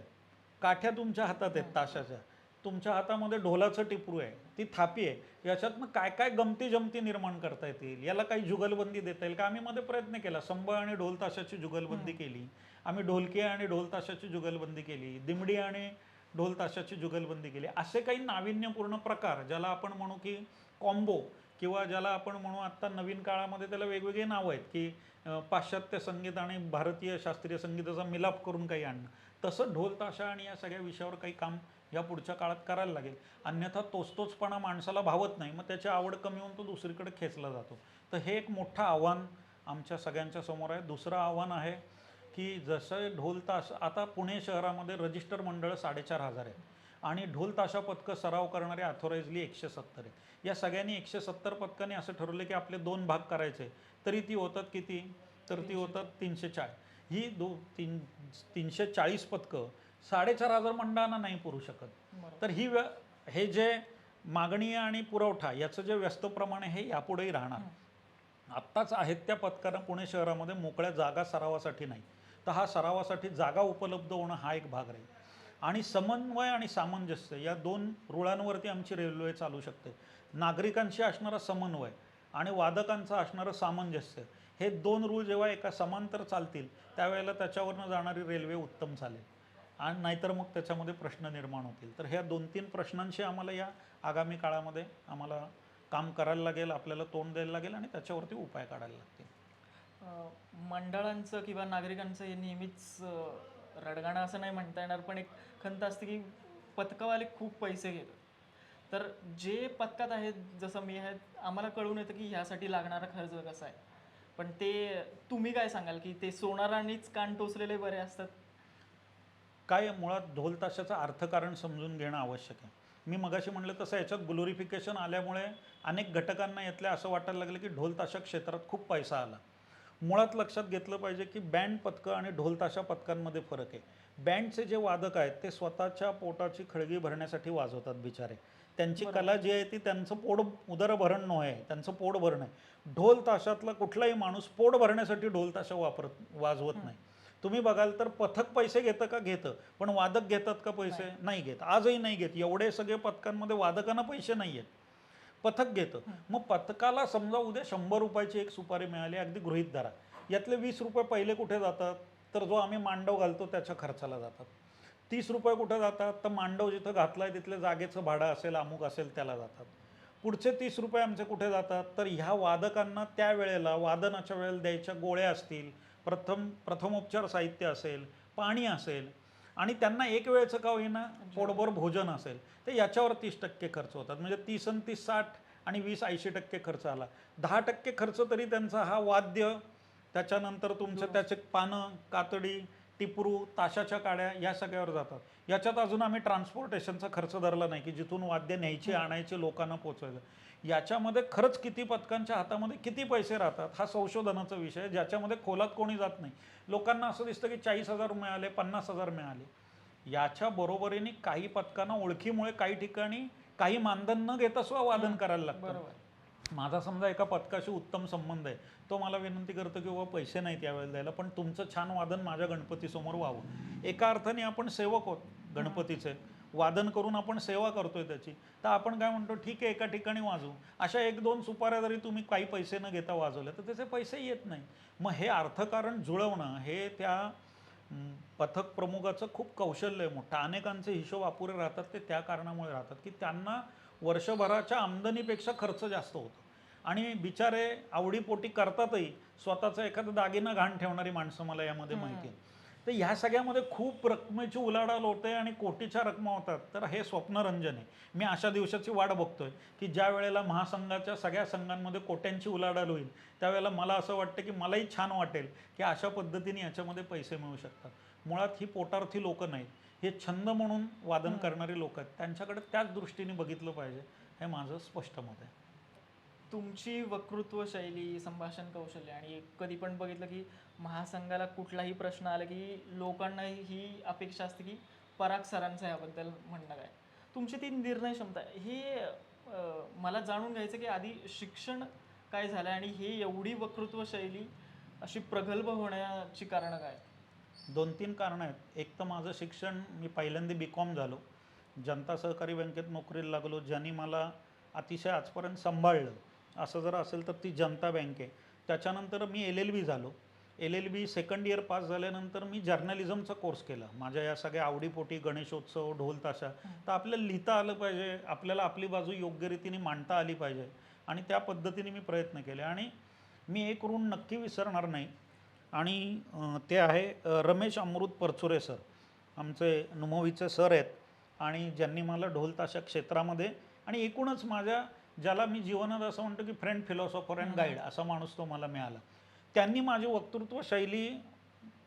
काठ्या तुमच्या हातात आहेत ताशाच्या, तुमच्या हातामध्ये ढोलाचं टिपरू आहे, ती थापी आहे, याच्यातनं काय काय गमती जमती निर्माण करता येतील, याला काही जुगलबंदी देता येईल का? आम्ही मध्ये प्रयत्न केला, संबळ आणि ढोल ताशाची जुगलबंदी केली आम्ही, ढोलकी आणि ढोल ताशाची जुगलबंदी केली, दिमडी आणि ढोल ताशाची जुगलबंदी केली. असे काही नाविन्यपूर्ण प्रकार ज्याला आपण म्हणू की कॉम्बो, किंवा ज्याला आपण म्हणू आत्ता नवीन काळामध्ये त्याला वेगवेगळे नावं आहेत की पाश्चात्य संगीत आणि भारतीय शास्त्रीय संगीताचा मिलाप करून काही आणणं, तसं ढोल ताशा आणि या सगळ्या विषयावर काही काम या पुढच्या काळात करायला लागेल. अन्यथा तोचतोचपणा माणसाला भावत नाही, मग त्याची आवड कमी होऊन तो दुसरीकडे खेचला जातो. तर हे एक मोठं आव्हान आमच्या सगळ्यांच्या समोर आहे. दुसरं आव्हान आहे की जसं ढोल ताश, आता पुणे शहरामध्ये रजिस्टर मंडळं 4,500 आहेत आणि ढोल ताशा पथकं सराव करणारे अथॉराइजली 170 आहेत. या सगळ्यांनी 170 पथकांनी असं ठरवलं की आपले 2 भाग करायचे, तरी ती होतात किती? तर ती होतात 340. ही 340 पथकं 4,500 मंडळांना नाही पुरू शकत. तर हे जे मागणी आणि पुरवठा याचं जे व्यस्त प्रमाण आहे हे यापुढेही राहणार. आत्ताच आहेत त्या पथकांना पुणे शहरामध्ये मोकळ्या जागा सरावासाठी नाही, तर हा सरावासाठी जागा उपलब्ध होणं हा एक भाग राहील. आणि समन्वय आणि सामंजस्य या 2 रुळांवरती आमची रेल्वे चालू शकते. नागरिकांशी असणारा समन्वय आणि वादकांचं असणारं सामंजस्य, हे 2 रूळ जेव्हा एका समांतर चालतील त्यावेळेला त्याच्यावरनं जाणारी रेल्वे उत्तम चालेल, आणि नाहीतर मग त्याच्यामध्ये प्रश्न निर्माण होतील. तर ह्या 2-3 प्रश्नांशी आम्हाला या आगामी काळामध्ये आम्हाला काम करायला लागेल, आपल्याला तोंड द्यायला लागेल आणि त्याच्यावरती उपाय काढायला लागतील. मंडळांचं किंवा नागरिकांचं हे नेहमीच रडगाणं असं नाही म्हणता येणार, पण एक खंत असते की पथकवाले खूप पैसे घेतात. तर जे पथकात आहेत, जसं मी आहे, आम्हाला कळून येतं की ह्यासाठी लागणारा खर्च कसा आहे, पण ते तुम्ही काय सांगाल की ते सोनारानेच कान टोचलेले बरे असतात? काय मुळात ढोल ताशाचं अर्थकारण समजून घेणं आवश्यक आहे. मी मगाशी म्हटलं तसं याच्यात ग्लोरिफिकेशन आल्यामुळे अनेक घटकांना यातल्या असं वाटायला लागलं की ढोल ताशा क्षेत्रात खूप पैसा आला. मुळात लक्षात घेतलं पाहिजे की बँड पथकं आणि ढोल ताशा पथकांमध्ये फरक आहे. बँडचे जे वादक आहेत ते स्वतःच्या पोटाची खळगी भरण्यासाठी वाजवतात बिचारे, त्यांची कला जी आहे ती त्यांचं पोट उदरभरण नव्हे, त्यांचं पोट भरणं आहे. ढोल ताशातला कुठलाही माणूस पोट भरण्यासाठी ढोल ताशा वाजवत नाही. तुम्ही बघाल तर पथक पैसे घेतं का? घेतं, पण वादक घेतात का पैसे? नाही घेत, आजही नाही घेत. एवढे सगळे पथकांमध्ये वादकांना पैसे नाही आहेत, पथक घेतं. मग पथकाला समजा उद्या 100 रुपयाची एक सुपारी मिळाली, अगदी गृहीत धरा, यातले 20 रुपये पहिले कुठे जातात? तर जो आम्ही मांडव घालतो त्याच्या खर्चाला जातात. 30 रुपये कुठे जातात? तर मांडव जिथं घातलाय तिथल्या जागेचं भाडं असेल, अमुक असेल, त्याला जातात. पुढचे 30 रुपये आमचे कुठे जातात? तर ह्या वादकांना त्या वेळेला वादनाच्या वेळेला द्यायच्या गोळ्या असतील, प्रथमोपचार साहित्य असेल, पाणी असेल, आणि त्यांना एक वेळेचं का होईना पोटभर भोजन असेल, तर याच्यावर 30% खर्च होतात. म्हणजे 30 आणि 30 60 आणि 20 80% खर्च आला. 10% खर्च तरी त्यांचा हा वाद्य, त्याच्यानंतर तुमचं त्याचे पानं, कातडी, टिपरू, ताशाच्या काड्या या सगळ्यावर जातात. याच्यात अजून आम्ही ट्रान्सपोर्टेशनचा खर्च धरला नाही की जिथून वाद्य न्यायचे आणायचे लोकांना पोचवायचं. याच्यामध्ये खरंच किती पथकांच्या हातामध्ये किती पैसे राहतात हा संशोधनाचा विषय आहे, ज्याच्यामध्ये खोलात कोणी जात नाही. लोकांना असं दिसतं की 40,000 मिळाले, 50,000 मिळाले. याच्या बरोबरीने काही पथकांना ओळखीमुळे काही ठिकाणी काही मानधन न घेता सुद्धा वादन करायला लागतं. माझा समजा एका पथकाशी उत्तम संबंध आहे, तो मला विनंती करतो की बाबा पैसे नाही त्यावेळेला द्यायला, पण तुमचं छान वादन माझ्या गणपतीसमोर व्हावं. एका अर्थाने आपण सेवक होत गणपतीचे, वादन करून आपण सेवा करतोय त्याची. तर आपण काय म्हणतो, ठीक आहे एका ठिकाणी वाजवू, अशा 1-2 सुपाऱ्या जरी तुम्ही काही पैसे न घेता वाजवल्या तर त्याचे पैसे येत नाही. मग हे अर्थकारण जुळवणं हे त्या पथक प्रमुखाचं खूप कौशल्य आहे मोठं. अनेकांचे हिशोब अपुरे राहतात ते त्या कारणामुळे राहतात की त्यांना वर्षभराच्या आमदनीपेक्षा खर्च जास्त होतो आणि बिचारे आवडीपोटी करतातही. स्वतःचा एखादा दागिना घाण ठेवणारी माणसं मला यामध्ये माहिती आहे. तर ह्या सगळ्यामध्ये खूप रकमेची उलाढाल होते आणि कोटीच्या रकमा होतात. तर हे स्वप्नरंजन आहे. मी अशा दिवसाची वाट बघतोय की ज्या वेळेला महासंघाच्या सगळ्या संघांमध्ये कोट्यांची उलाढाल होईल, त्यावेळेला मला असं वाटतं की मलाही छान वाटेल की अशा पद्धतीने याच्यामध्ये पैसे मिळू शकतात. मुळात ही पोटार्थी लोकं नाहीत, हे छंद म्हणून वादन करणारी लोक आहेत. त्यांच्याकडे त्याच दृष्टीने बघितलं पाहिजे, हे माझं स्पष्ट मत आहे. तुमची वक्तृत्व शैली, संभाषण कौशल्य आणि कधी पण बघितलं की महासंघाला कुठलाही प्रश्न आला की लोकांना ही अपेक्षा असते की पराग सरांचं याबद्दल म्हणणं काय. तुमची ती निर्णय क्षमता हे मला जाणून घ्यायचं की आधी शिक्षण काय झालं आणि हे एवढी वक्तृत्व शैली अशी प्रगल्भ होण्याची कारणं काय. 2-3 कारणं आहेत. एक तर माझं शिक्षण, मी पहिल्यांदा BCom झालो, जनता सहकारी बँकेत नोकरीला लागलो. ज्यांनी मला अतिशय आजपर्यंत सांभाळलं असं जर असेल तर ती जनता बँक आहे. त्याच्यानंतर मी LLB झालो. LLB सेकंड इयर पास झाल्यानंतर मी जर्नलिझमचा कोर्स केला. माझ्या या सगळ्या आवडीपोटी गणेशोत्सव, ढोल ताशा, तर आपल्याला लिहिता आलं पाहिजे, आपल्याला आपली बाजू योग्य रीतीने मांडता आली पाहिजे आणि त्या पद्धतीने मी प्रयत्न केले. आणि मी एक ऋण नक्की विसरणार नाही आणि ते आहे रमेश अमृत परचुरे सर. आमचे नुमोवीचे सर आहेत आणि ज्यांनी मला ढोल ताशा क्षेत्रामध्ये आणि एकूणच माझ्या, ज्याला मी जीवनात असं म्हणतो की फ्रेंड, फिलॉसॉफर अँड गाईड असा माणूस तो मला मिळाला. त्यांनी माझी वक्तृत्व शैली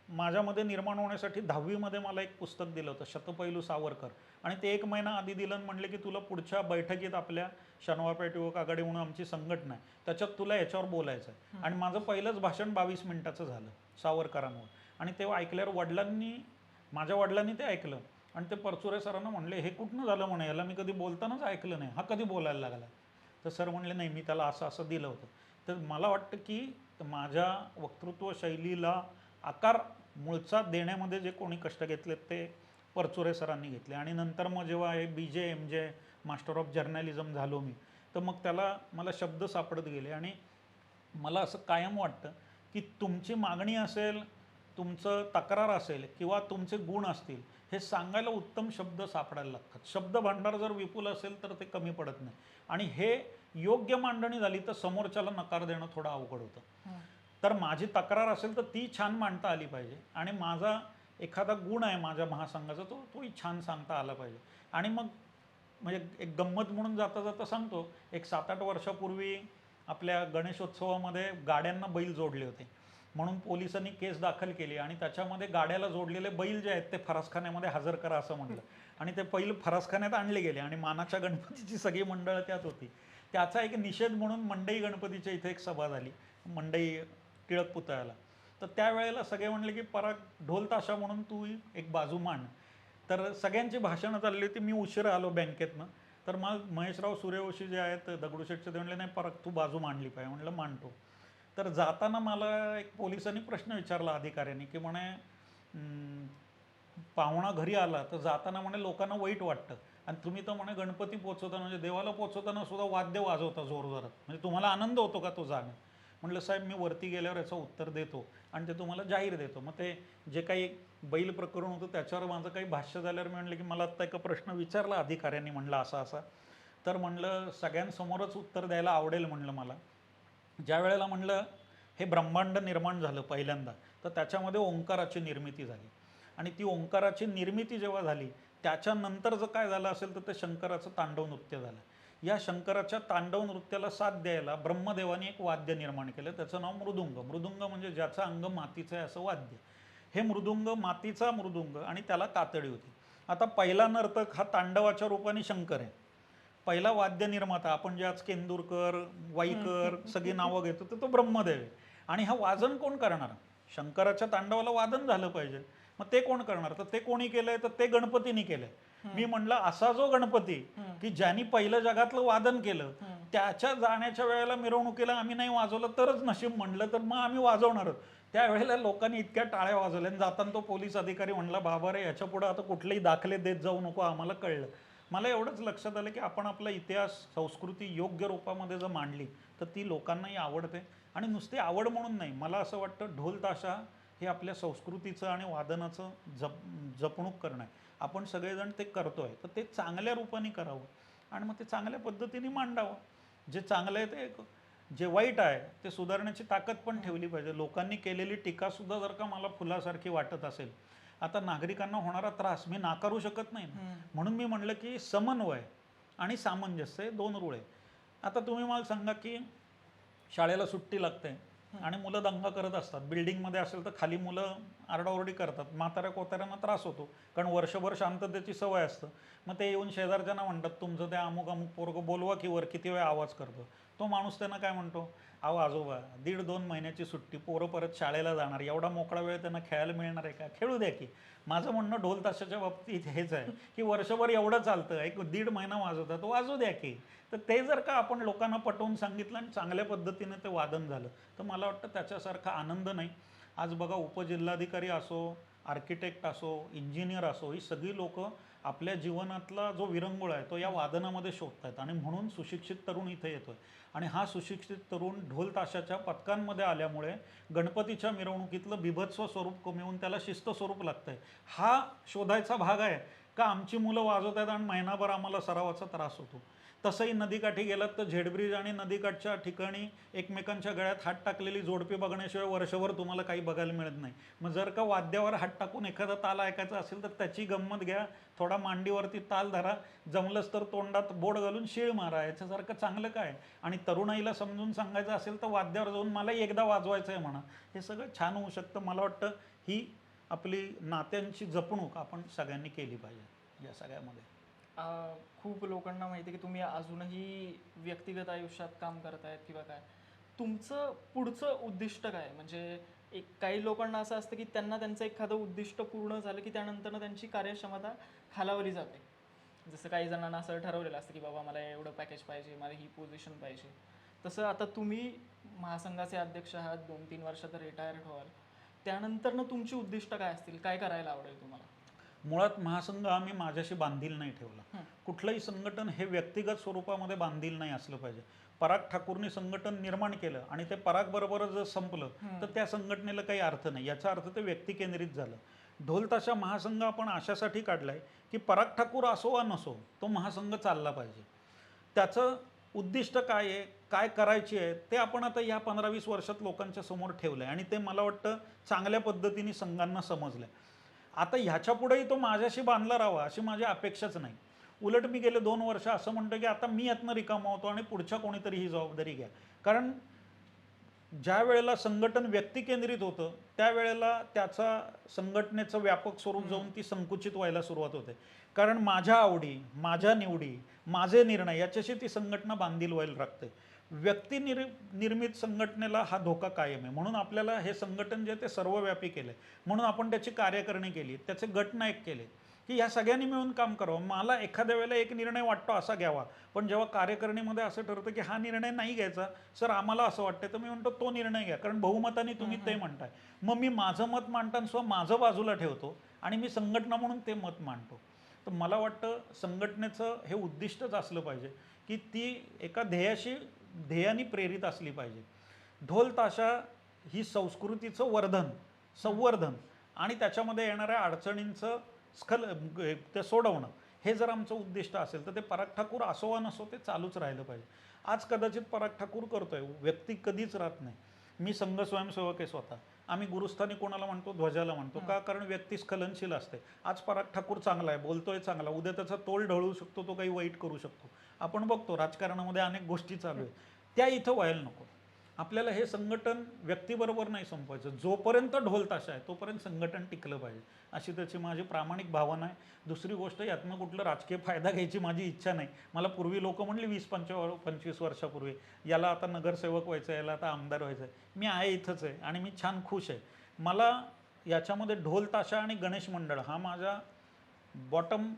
माझ्यामध्ये निर्माण होण्यासाठी 10वीमध्ये मला एक पुस्तक दिलं होतं, शतपैलू सावरकर. आणि ते 1 महिना आधी दिलं आणि म्हणले की तुला पुढच्या बैठकीत आपल्या शनिवारपेठ युवक आघाडी म्हणून आमची संघटना आहे, त्याच्यात तुला याच्यावर बोलायचं आहे. आणि माझं पहिलंच भाषण 22 मिनिटाचं झालं सावरकरांवर. आणि तेव्हा ऐकल्यावर माझ्या वडिलांनी ते ऐकलं आणि ते परचुरे सरांना म्हणले, हे कुठनं झालं म्हणे, याला मी कधी बोलतानाच ऐकलं नाही, हा कधी बोलायला लागला. तर सर म्हणले, नाही, मी त्याला असं असं दिलं होतं. तर मला वाटतं की माझ्या वक्तृत्व शैलीला आकार मूळचा देण्यामध्ये जे कोणी कष्ट घेतलेत ते परचुरे सरांनी घेतले. आणि नंतर मग जेव्हा हे BJ MJ master of journalism झालो मी, तर मग त्याला मला शब्द सापडत गेले. आणि मला असं कायम वाटतं की तुमची मागणी असेल, तुमचं तक्रार असेल किंवा तुमचे गुण असतील, हे सांगायला उत्तम शब्द सापडायला लागतात. शब्द भांडार जर विपुल असेल तर ते कमी पडत नाही. आणि हे योग्य मांडणी झाली तर समोरच्याला नकार देणं थोडं अवघड होतं. तर माझी तक्रार असेल तर ती छान मांडता आली पाहिजे आणि माझा एखादा गुण आहे माझ्या महासंघाचा, तोही छान सांगता आला पाहिजे. आणि मग म्हणजे एक गंमत म्हणून जाता जाता सांगतो, एक 7-8 वर्षापूर्वी आपल्या गणेशोत्सवामध्ये गाड्यांना बैल जोडले होते म्हणून पोलिसांनी केस दाखल केली आणि त्याच्यामध्ये गाड्याला जोडलेले बैल जे आहेत ते फरासखान्यामध्ये हजर करा असं म्हटलं. आणि ते बैल फरासखान्यात आणले गेले आणि मानाच्या गणपतीची सगळी मंडळं त्यात होती. त्याचा एक निषेध म्हणून मंडई गणपतीच्या इथे एक सभा झाली, मंडई टिळक पुतळ्याला. तर त्यावेळेला सगळे म्हणले की पराग, ढोल ताशा म्हणून तू एक बाजू मांड. तर सगळ्यांची भाषणं चालली होती. मी उशिरा आलो बँकेतनं. तर मग महेशराव सूर्यवंशी जे आहेत दगडूशेठचे, ते म्हणले, नाही पराग, तू बाजू मांडली पाहिजे. म्हणलं मांडतो. तर जाताना मला एक पोलिसांनी प्रश्न विचारला अधिकाऱ्यांनी की म्हणे, पाहुणा घरी आला तर जाताना म्हणे लोकांना वाईट वाटतं आणि तुम्ही तर म्हणे गणपती पोचवताना, म्हणजे देवाला पोचवताना सुद्धा वाद्य वाजवता जोरजोरात, म्हणजे तुम्हाला आनंद होतो का तो जाणं. म्हटलं, साहेब, मी वरती गेल्यावर याचं उत्तर देतो आणि ते तुम्हाला जाहीर देतो. मग ते जे काही बैल प्रकरण होतं त्याच्यावर माझं काही भाष्य झाल्यावर मी म्हणलं की मला आत्ता एका प्रश्न विचारला अधिकाऱ्यांनी, म्हणलं असा असा. तर म्हणलं सगळ्यांसमोरच उत्तर द्यायला आवडेल म्हणलं मला. ज्या वेळेला म्हणलं हे ब्रह्मांड निर्माण झालं पहिल्यांदा, तर त्याच्यामध्ये ओंकाराची निर्मिती झाली. आणि ती ओंकाराची निर्मिती जेव्हा झाली त्याच्यानंतर जर काय झालं असेल तर ते शंकराचं तांडव नृत्य झालं. या शंकराच्या तांडव नृत्याला साथ द्यायला ब्रह्मदेवाने एक वाद्य निर्माण केलं, त्याचं नाव मृदुंग. मृदुंग म्हणजे ज्याचं अंग मातीचं आहे असं वाद्य. हे मृदुंग मातीचा मृदुंग आणि त्याला कातडी होती. आता पहिला नर्तक हा तांडवाच्या रूपाने शंकर आहे. पहिला वाद्य निर्माता आपण जे आज केंदुरकर, वाईकर सगळी नावं घेतो तर तो ब्रह्मदेव आहे. आणि हा वाजन कोण करणार? शंकराच्या तांडवाला वादन झालं पाहिजे, मग ते कोण करणार? तर ते कोणी केलंय? तर ते गणपतीने केलंय. मी म्हणलं, असा जो गणपती की ज्यांनी पहिलं जगातलं वादन केलं, त्याच्या जाण्याच्या वेळेला मिरवणुकीला आम्ही नाही वाजवलं तरच नशीब म्हणलं, तर मग आम्ही वाजवणार. त्यावेळेला लोकांनी इतक्या टाळ्या वाजवल्या. जाताना तो पोलीस अधिकारी म्हणला, बाबा रे, याच्या पुढे आता कुठलेही दाखले देत जाऊ नको, आम्हाला कळलं. मला एवढंच लक्षात आलं की आपण आपला इतिहास, संस्कृती योग्य रूपामध्ये जर मांडली तर ती लोकांनाही आवडते. आणि नुसती आवड म्हणून नाही, मला असं वाटतं ढोल ताशा हे आपल्या संस्कृतीचं आणि वादनाचं जपणूक करणं आहे. आपण सगळेजण ते करतोय, तर ते चांगल्या रूपाने करावं आणि मग ते चांगल्या पद्धतीने मांडावं. जे चांगलं आहे ते, जे वाईट आहे ते सुधारण्याची ताकद पण ठेवली पाहिजे. लोकांनी केलेली टीकासुद्धा जर का मला फुलासारखी वाटत असेल, आता नागरिकांना होणारा त्रास मी नाकारू शकत नाही ना. म्हणून मी म्हणलं की समन्वय आणि सामंजस्य हे 2 रूळ आहे. आता तुम्ही मला सांगा की शाळेला सुट्टी लागते आणि मुलं दंगा करत असतात. बिल्डिंगमध्ये असेल तर खाली मुलं आरडाओरडी करतात. म्हाताऱ्या कोताऱ्यांना त्रास होतो, कारण वर्षभर शांततेची सवय असतं. मग ते येऊन शेजारच्यांना म्हणतात, तुमचं ते अमुक अमुक पोरगं बोलवा की वर किती वेळ आवाज करतो. तो माणूस त्यांना काय म्हणतो, अहो आजोबा 1.5-2 महिन्याची सुट्टी, पोरं परत शाळेला जाणार, एवढा मोकळा वेळ त्यांना खेळायला मिळणार आहे का? खेळू द्या की. माझं म्हणणं ढोल ताशाच्या बाबतीत हेच आहे की वर्षभर एवढं चालतं, 1-1.5 महिना वाजवतात, वाजू द्या की. तर ते जर का आपण लोकांना पटवून सांगितलं आणि चांगल्या पद्धतीने ते वादन झालं, तर मला वाटतं त्याच्यासारखा आनंद नाही. आज बघा, उपजिल्हाधिकारी असो, आर्किटेक्ट असो, इंजिनियर असो, ही सगळी लोकं आपल्या जीवनातला जो विरंगुळा आहे तो या वादनामध्ये शोधतायत आणि म्हणून सुशिक्षित तरुण इथे येतोय. आणि हा सुशिक्षित तरुण ढोल ताशाच्या पथकांमध्ये आल्यामुळे गणपतीच्या मिरवणुकीतलं बिभत्स स्वरूप कमी होऊन त्याला शिस्त स्वरूप लागतंय. हा शोधायचा भाग आहे का आमची मुलं वाजवत आहेत आणि महिनाभर आम्हाला सरावाचा त्रास होतो. तसंही नदीकाठी गेलात तर झेडब्रिज आणि नदीकाठच्या ठिकाणी एकमेकांच्या गळ्यात हात टाकलेली जोडपी बघण्याशिवाय वर्षभर तुम्हाला काही बघायला मिळत नाही. मग जर का वाद्यावर हात टाकून एखादा ताल ऐकायचा असेल तर त्याची गंमत घ्या, थोडा मांडीवरती ताल धरा, जमलंच तर तोंडात बोट घालून शीळ मारा. याच्यासारखं चांगलं काय? आणि तरुणाईला समजून सांगायचं असेल तर वाद्यावर जाऊन मला एकदा वाजवायचं आहे म्हणा. हे सगळं छान होऊ शकतं. मला वाटतं ही आपली नात्यांची जपणूक आपण सगळ्यांनी केली पाहिजे या सगळ्यामध्ये. खूप लोकांना माहिती आहे की तुम्ही अजूनही व्यक्तिगत आयुष्यात काम करतायत किंवा काय. तुमचं पुढचं उद्दिष्ट काय? म्हणजे काही लोकांना असं असतं की त्यांना त्यांचं एखादं उद्दिष्ट पूर्ण झालं की त्यानंतर त्यांची कार्यक्षमता खालावली जाते. जसं काही जणांना असं ठरवलेलं असतं की बाबा मला एवढं पॅकेज पाहिजे, मला ही पोझिशन पाहिजे. तसं आता तुम्ही महासंघाचे अध्यक्ष आहात, 2-3 वर्षात रिटायर्ड व्हाल. त्यानंतरनं तुमची उद्दिष्ट काय असतील? काय करायला आवडेल तुम्हाला? मुळात महासंघ आम्ही माझ्याशी बांधील नाही ठेवला. कुठलंही संघटन हे व्यक्तिगत स्वरूपामध्ये बांधील नाही असलं पाहिजे. पराग ठाकूरने संघटन निर्माण केलं आणि ते पराग बरोबर जर संपलं तर त्या संघटनेला काही अर्थ नाही. याचा अर्थ ते व्यक्ती केंद्रित झालं. ढोल ताशा महासंघ आपण अशासाठी काढलाय की पराग ठाकूर असो वा नसो, तो महासंघ चालला पाहिजे. त्याचं उद्दिष्ट काय आहे, काय करायची आहे, ते आपण आता या 15-20 वर्षात लोकांच्या समोर ठेवलं आहे आणि ते मला वाटतं चांगल्या पद्धतीने संघांना समजलं आहे. आता ह्याच्या पुढेही तो माझ्याशी बांधला राहावा अशी माझी अपेक्षाच नाही. उलट मी गेले 2 वर्ष असं म्हणतो की आता मी यातनं रिकामा होतो आणि पुढच्या कोणीतरी ही जबाबदारी घ्या. कारण ज्या वेळेला संघटन व्यक्ती केंद्रित होतं त्यावेळेला त्याचा संघटनेचं व्यापक स्वरूप जाऊन ती संकुचित व्हायला सुरुवात होते. कारण माझ्या आवडी, माझ्या निवडी, माझे निर्णय याच्याशी ती संघटना बांधील व्हायला लागते. निर्मित संघटनेला हा धोका कायम आहे. म्हणून आपल्याला हे संघटन जे ते सर्वव्यापी केलं. म्हणून आपण त्याची कार्यकारिणी केली, त्याचे गटनायक केले की ह्या सगळ्यांनी मिळून काम करावं. मला एखाद्या वेळेला एक निर्णय वाटतो असा घ्यावा, पण जेव्हा कार्यकारिणीमध्ये असं ठरतं की हा निर्णय नाही घ्यायचा सर, आम्हाला असं वाटतं, तर मी म्हणतो तो निर्णय घ्या, कारण बहुमताने तुम्ही ते म्हणताय. मग मी माझं मत मांडताना सुद्धा माझं बाजूला ठेवतो आणि मी संघटना म्हणून ते मत मांडतो. तर मला वाटतं संघटनेचं हे उद्दिष्टच असलं पाहिजे की ती एका ध्येयाने प्रेरित असली पाहिजे. ढोल ताशा ही संस्कृतीचं संवर्धन आणि त्याच्यामध्ये येणाऱ्या अडचणींचं ते सोडवणं, हे जर आमचं उद्दिष्ट असेल तर ते पराग ठाकूर असो वा नसो ते चालूच राहिलं पाहिजे. आज कदाचित पराग ठाकूर करतोय, व्यक्ती कधीच राहत नाही. मी संघ स्वयंसेवक आहे स्वतः. आम्ही गुरुस्थानी कोणाला म्हणतो, ध्वजाला म्हणतो का? कारण व्यक्ती स्खलनशील असते. आज पराग ठाकूर चांगला आहे, बोलतोय चांगला, उद्या त्याचा तोल ढळू शकतो, तो काही वाईट करू शकतो. आपण बघतो राजकारणामध्ये अनेक गोष्टी चालू आहेत, त्या इथं व्हायला नको. आपल्याला हे संघटन व्यक्तीबरोबर नाही संपवायचं. जोपर्यंत ढोल ताशा आहे तोपर्यंत संघटन टिकलं पाहिजे, अशी त्याची माझी प्रामाणिक भावना आहे. दुसरी गोष्ट, यातनं कुठलं राजकीय फायदा घ्यायची माझी इच्छा नाही. मला पूर्वी लोक म्हणली 20-25 वर्षापूर्वी, याला आता नगरसेवक व्हायचं आहे, याला आता आमदार व्हायचं आहे. मी आहे इथंच आहे आणि मी छान खुश आहे. मला याच्यामध्ये ढोल ताशा आणि गणेश मंडळ हा माझा बॉटम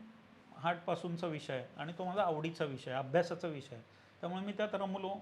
हार्टपासूनचा विषय आहे आणि तो माझा आवडीचा विषय आहे, अभ्यासाचा विषय आहे. त्यामुळे मी त्यात रमलो,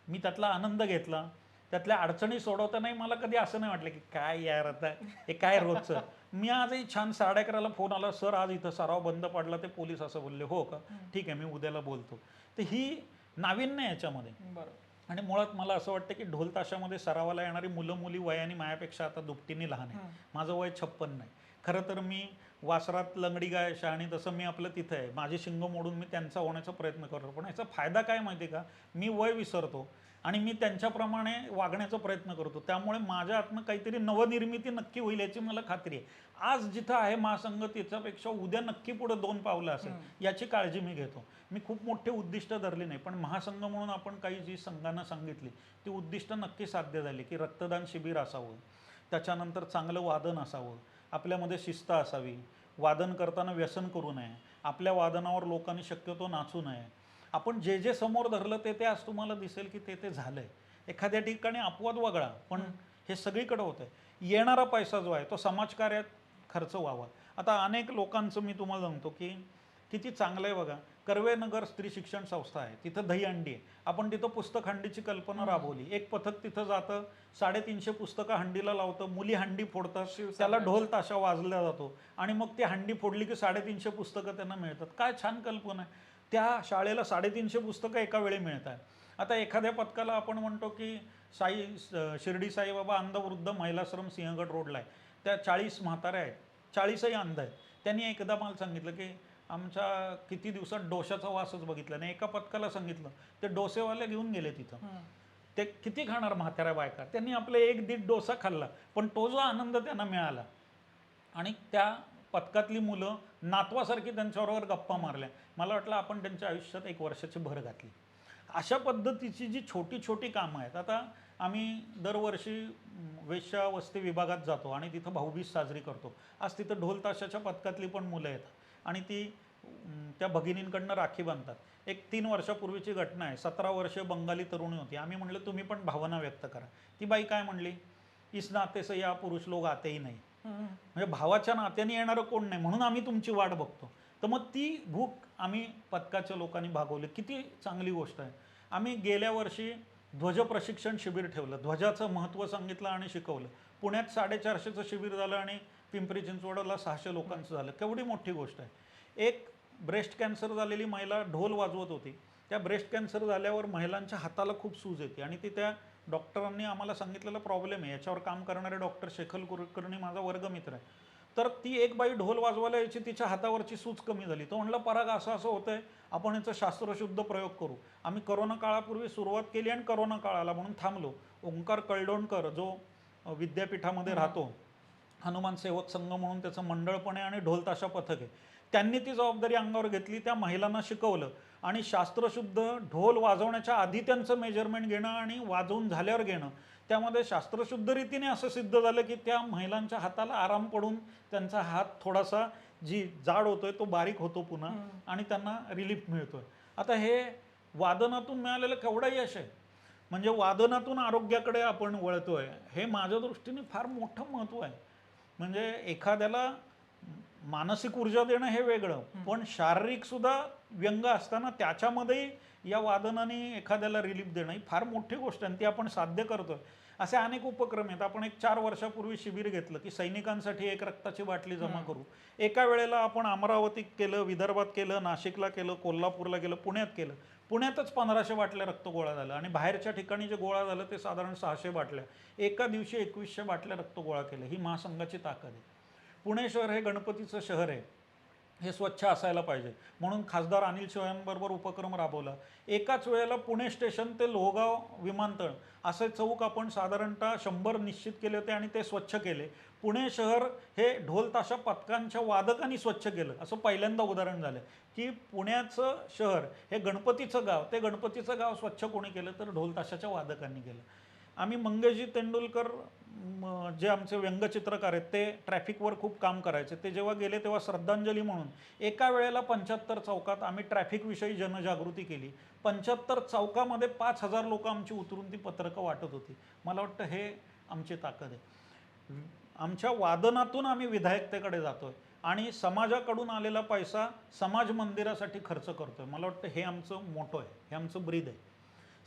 मी त्यातला आनंद घेतला. त्यातल्या अडचणी सोडवतानाही मला कधी असं नाही वाटलं की काय यार आता हे काय रोजचं. मी आजही छान 11:30ला फोन आला, सर आज इथं सराव बंद पडला, ते पोलीस असं बोलले. हो का, ठीक आहे, मी उद्याला बोलतो. तर ही नाविन्य याच्यामध्ये. बरं. आणि मुळात मला असं वाटतं की ढोल ताशामध्ये सरावाला येणारी मुलं मुली वयाने माझ्यापेक्षा आता दुपटीने लहान आहे. माझं वय 56 नाही. खरं तर मी वासरात लंगडी गाय शहाणी तसं मी आपलं तिथं आहे. माझी शिंग मोडून मी त्यांचा होण्याचा प्रयत्न करतो. पण याचा फायदा काय माहिती आहे का? मी वय विसरतो आणि मी त्यांच्याप्रमाणे वागण्याचा प्रयत्न करतो. त्यामुळे माझ्या आतनं काहीतरी नवनिर्मिती नक्की होईल याची मला खात्री आहे. आज जिथं आहे महासंघ त्याच्यापेक्षा उद्या नक्की पुढे 2 पावलं असेल याची काळजी मी घेतो. मी खूप मोठे उद्दिष्ट धरली नाही, पण महासंघ म्हणून आपण काही जी संघांना सांगितली ती उद्दिष्ट नक्की साध्य झाली, की रक्तदान शिबिर असावं, त्याच्यानंतर चांगलं वादन असावं, आपल्यामध्ये शिस्त असावी, वादन करताना व्यसन करू नये, आपल्या वादनावर लोकांनी शक्यतो नाचू नये. आपण जे जे समोर धरलं ते ते आज तुम्हाला दिसेल की ते ते झालंय. एखाद्या ठिकाणी अपवाद वगळा, पण हे सगळीकडे होतंय. येणारा पैसा जो आहे तो समाजकार्यात खर्च व्हावा. आता अनेक लोकांचं मी तुम्हाला सांगतो की किती चांगलं आहे बघा. कर्वेनगर स्त्री शिक्षण संस्था आहे, तिथं दहीहंडी आहे. आपण तिथं पुस्तक हंडीची कल्पना राबवली. एक पथक तिथं जातं, 350 पुस्तकं हंडीला लावतं, मुली हंडी फोडतात, त्याला ढोल ताशा वाजला जातो आणि मग ती हंडी फोडली की 350 पुस्तकं त्यांना मिळतात. काय छान कल्पना आहे. त्या शाळेला 350 पुस्तकं एका वेळी मिळतात. आता एखाद्या पथकाला आपण म्हणतो की शिर्डी साईबाबा अंधवृद्ध महिलाश्रम सिंहगड रोडला आहे, त्या 40 म्हाताऱ्या आहेत, 40ही अंध आहेत. त्यांनी एकदा मला सांगितलं की आमच्या किती दिवसात डोशाचा वासच बघितला नाही. एका पथकाला सांगितलं, ते डोसेवाले घेऊन गेले तिथं. ते किती खाणार म्हाताऱ्या बायका? त्यांनी आपले 1-1.5 डोसा खाल्ला, पण तो जो आनंद त्यांना मिळाला आणि त्या पथकातली मुलं नातवासारखी त्यांच्याबरोबर गप्पा मारल्या. मला वाटलं आपण त्यांच्या आयुष्यात 1 वर्षाची भर घातली. अशा पद्धतीची जी छोटी छोटी कामं आहेत. आता आम्ही दरवर्षी वेश्यावस्ती विभागात जातो आणि तिथं भाऊबीज साजरी करतो. आज तिथं ढोल ताशाच्या पथकातली पण मुलं येतात आणि ती त्या भगिनींकडनं राखी बांधतात. एक 3 वर्षापूर्वीची घटना आहे. 17 वर्षीय बंगाली तरुणी होती. आम्ही म्हणलं तुम्ही पण भावना व्यक्त करा. ती बाई काय म्हणली, इस नाते से या पुरुष लोक आतेही नाही. म्हणजे भावाच्या नात्याने येणारं कोण नाही, म्हणून आम्ही तुमची वाट बघतो. तर मग ती भूक आम्ही पथकाच्या लोकांनी भागवली. किती चांगली गोष्ट आहे. आम्ही गेल्या वर्षी ध्वज प्रशिक्षण शिबिर ठेवलं, ध्वजाचं महत्त्व सांगितलं आणि शिकवलं. पुण्यात 450चं शिबिर झालं आणि पिंपरी चिंचवडला 600 लोकांचं झालं. केवढी मोठी गोष्ट आहे. एक ब्रेस्ट कॅन्सर झालेली महिला ढोल वाजवत होती. त्या ब्रेस्ट कॅन्सर झाल्यावर महिलांच्या हाताला खूप सूज येते आणि ती त्या डॉक्टरांनी आम्हाला सांगितलेला प्रॉब्लेम आहे. याच्यावर काम करणारे डॉक्टर शेखल कुलकर्णी माझा वर्गमित्र आहे. तर ती एक बाई ढोल वाजवायला यायची, तिच्या हातावरची सूज कमी झाली. तो म्हणला, पराग असं असं होतंय, आपण याचा शास्त्रशुद्ध प्रयोग करू. आम्ही करोना काळापूर्वी सुरुवात केली आणि करोना काळ आला म्हणून थांबलो. ओंकार कळडोणकर जो विद्यापीठामध्ये राहतो, हनुमान सेवक संघ म्हणून त्याचं मंडळ पण आहे आणि ढोल ताशा पथक आहे, त्यांनी ती जबाबदारी अंगावर घेतली. त्या महिलांना शिकवलं आणि शास्त्रशुद्ध ढोल वाजवण्याच्या आधी त्यांचं मेजरमेंट घेणं आणि वाजवून झाल्यावर घेणं, त्यामध्ये शास्त्रशुद्ध रीतीने असं सिद्ध झालं की त्या महिलांच्या हाताला आराम पडून त्यांचा हात थोडासा जी जाड होतोय तो बारीक होतो पुन्हा आणि त्यांना रिलीफ मिळतोय. आता हे वादनातून मिळालेलं केवढं यश आहे. म्हणजे वादनातून आरोग्याकडे आपण वळतोय, हे माझ्या दृष्टीने फार मोठं महत्त्व आहे. म्हणजे एखाद्याला मानसिक ऊर्जा देणं हे वेगळं, पण शारीरिक सुद्धा व्यंग असताना त्याच्यामध्ये या वादनाने एखाद्याला रिलीफ देणं ही फार मोठी गोष्ट आहे आणि ती आपण साध्य करतोय. असे अनेक उपक्रम आहेत. आपण एक 4 वर्षापूर्वी शिबिर घेतलं की सैनिकांसाठी 1 रक्ताची बाटली जमा करू. एका वेळेला आपण अमरावतीत केलं, विदर्भात केलं, नाशिकला केलं, कोल्हापूरला केलं, पुण्यात केलं. पुण्यातच 1500 बाटल्या रक्त गोळा झालं आणि बाहेरच्या ठिकाणी जे गोळा झालं ते साधारण 600 बाटल्या. एका दिवशी 2100 बाटल्या रक्त गोळा केलं. ही महासंघाची ताकद आहे. पुणे शहर हे गणपतीचं शहर आहे, हे स्वच्छ असायला पाहिजे म्हणून खासदार अनिल शिवायांबरोबर उपक्रम राबवला. एकाच वेळेला पुणे स्टेशन ते लोहगाव विमानतळ असे चौक आपण साधारणतः 100 निश्चित केले होते आणि ते स्वच्छ केले. पुणे शहर हे ढोल ताशा पथकांच्या वादकांनी स्वच्छ केलं, असं पहिल्यांदा उदाहरण झालं की पुण्याचं शहर हे गणपतीचं गाव, ते गणपतीचं गाव स्वच्छ कोणी केलं तर ढोल ताशाच्या वादकांनी केलं. आम्ही मंगेशजी तेंडुलकर जे आमचे व्यंगचित्रकार आहेत ते ट्रॅफिकवर खूप काम करायचे. ते जेव्हा गेले तेव्हा श्रद्धांजली म्हणून एका वेळेला 75 चौकात आम्ही ट्रॅफिकविषयी जनजागृती केली. 75 चौकामध्ये 5000 लोक आमची उतरून ती पत्रकं वाटत होती. मला वाटतं हे आमची ताकद आहे. आमच्या वादनातून आम्ही विधायकतेकडे जातोय आणि समाजाकडून आलेला पैसा समाज मंदिरासाठी खर्च करतोय. मला वाटतं हे आमचं मोटो आहे, हे आमचं ब्रीद आहे.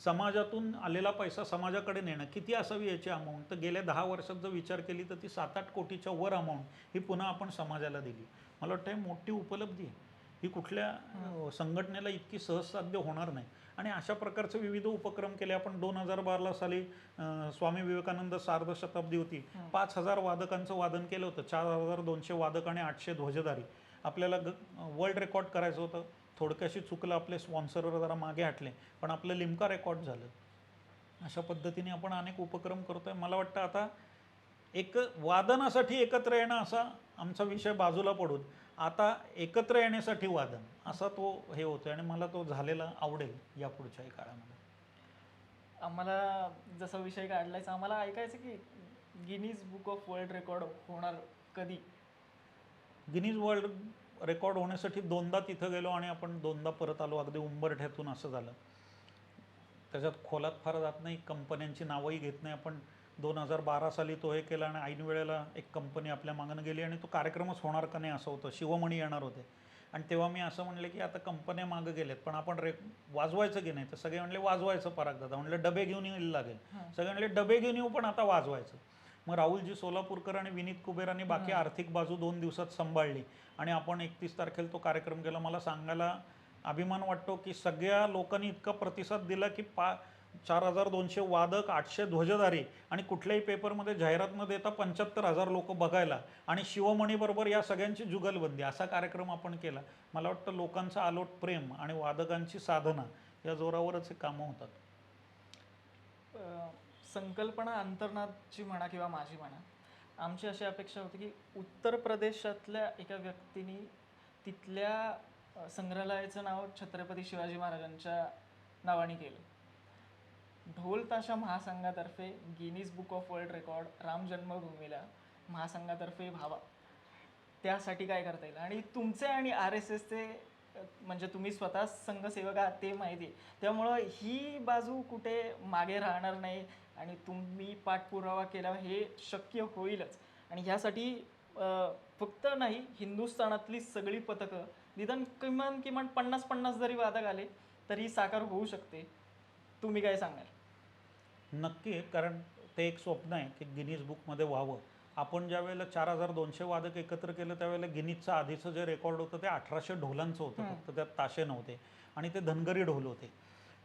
समाजातून आलेला पैसा समाजाकडे नेणं. किती असावी याची अमाऊंट, तर गेल्या 10 वर्षात जर विचार केली तर ती 7-8 कोटीच्या वर अमाऊंट ही पुन्हा आपण समाजाला दिली. मला वाटतं हे मोठी उपलब्धी आहे. ही कुठल्या संघटनेला इतकी सहज साध्य होणार नाही. आणि अशा प्रकारचे विविध उपक्रम केले आपण. 2012 साली स्वामी विवेकानंद सार्ध शताब्दी होती. 5,000 वादकांचं वादन केलं होतं. 4,200 वादक आणि 800 ध्वजधारी. आपल्याला वर्ल्ड रेकॉर्ड करायचं होतं. थोडक्याशी चुकलं, आपले स्पॉन्सर जरा मागे हटले, पण आपलं लिम्का रेकॉर्ड झालं. अशा पद्धतीने आपण अनेक उपक्रम करतोय. मला वाटतं आता एक वादनासाठी एकत्र येणं असा आमचा विषय बाजूला पडून आता एकत्र येण्यासाठी वादन असा तो हे होतोय, आणि मला तो झालेला आवडेल या पुढच्याही काळामध्ये. आम्हाला जसा विषय काढलायचा, आम्हाला ऐकायचं की Guinness book of world record होणार कधी? गिनीज वर्ल्ड रेकॉर्ड होण्यासाठी 2दा तिथं गेलो आणि आपण 2दा परत आलो. अगदी उंबरठ्यातून असं झालं. त्याच्यात खोलात फार जात नाही, कंपन्यांची नावंही घेत नाही आपण. 2012 साली तो हे केला आणि ऐन वेळेला एक कंपनी आपल्या मागणं गेली आणि तो कार्यक्रमच होणार का नाही असं होतं. शिवमणी येणार होते आणि तेव्हा मी असं म्हणले की आता कंपन्या मागं गेलेत, पण आपण वाजवायचं की नाही? तर सगळे म्हणले वाजवायचं पराग दादा. म्हणलं डबे घेऊन यायला लागेल. सगळे म्हणले डबे घेऊन येऊ, पण आता वाजवायचं. मग राहुलजी सोलापूरकर आणि विनीत कुबेरांनी बाकी आर्थिक बाजू 2 दिवसात सांभाळली आणि आपण 31 तारखेला तो कार्यक्रम केला. मला सांगायला अभिमान वाटतो की सगळ्या लोकांनी इतका प्रतिसाद दिला की 4,200 वादक, 800 ध्वजधारी आणि कुठल्याही पेपरमध्ये जाहिरात न देता 75,000 लोक बघायला आणि शिवमणीबरोबर या सगळ्यांची जुगलबंदी असा कार्यक्रम आपण केला. मला वाटतं लोकांचं आलोट प्रेम आणि वादकांची साधना या जोरावरच हे कामं होतात. संकल्पना अंतर्नादची म्हणा किंवा माझी म्हणा, आमची अशी अपेक्षा होती की उत्तर प्रदेशातल्या एका व्यक्तीने तिथल्या संग्रहालयाचं नाव छत्रपती शिवाजी महाराजांच्या नावाने केलं. ढोल ताशा महासंघातर्फे Guinness book of world record Ram जन्मभूमीला महासंघातर्फे व्हावा, त्यासाठी काय करता येईल? आणि तुमचे आणि RSSचे म्हणजे तुम्ही स्वतः संघसेवक आहात ते माहिती आहे, त्यामुळं ही बाजू कुठे मागे राहणार नाही आणि तुम्ही पाठपुरावा केला हे शक्य होईलच. आणि ह्यासाठी फक्त नाही, हिंदुस्थानातली सगळी पथकं निदान किमान 50-50 जरी वादक आले तरी साकार होऊ शकते. तुम्ही काय सांगाल? नक्की, कारण ते एक स्वप्न आहे की गिनीज बुकमध्ये व्हावं. आपण ज्या वेळेला 4,200 वादक एकत्र केलं त्यावेळेला गिनीजचं आधीचं जे रेकॉर्ड होतं ते 1,800 ढोलांचं होतं. फक्त त्यात ताशे नव्हते आणि ते धनगरी ढोल होते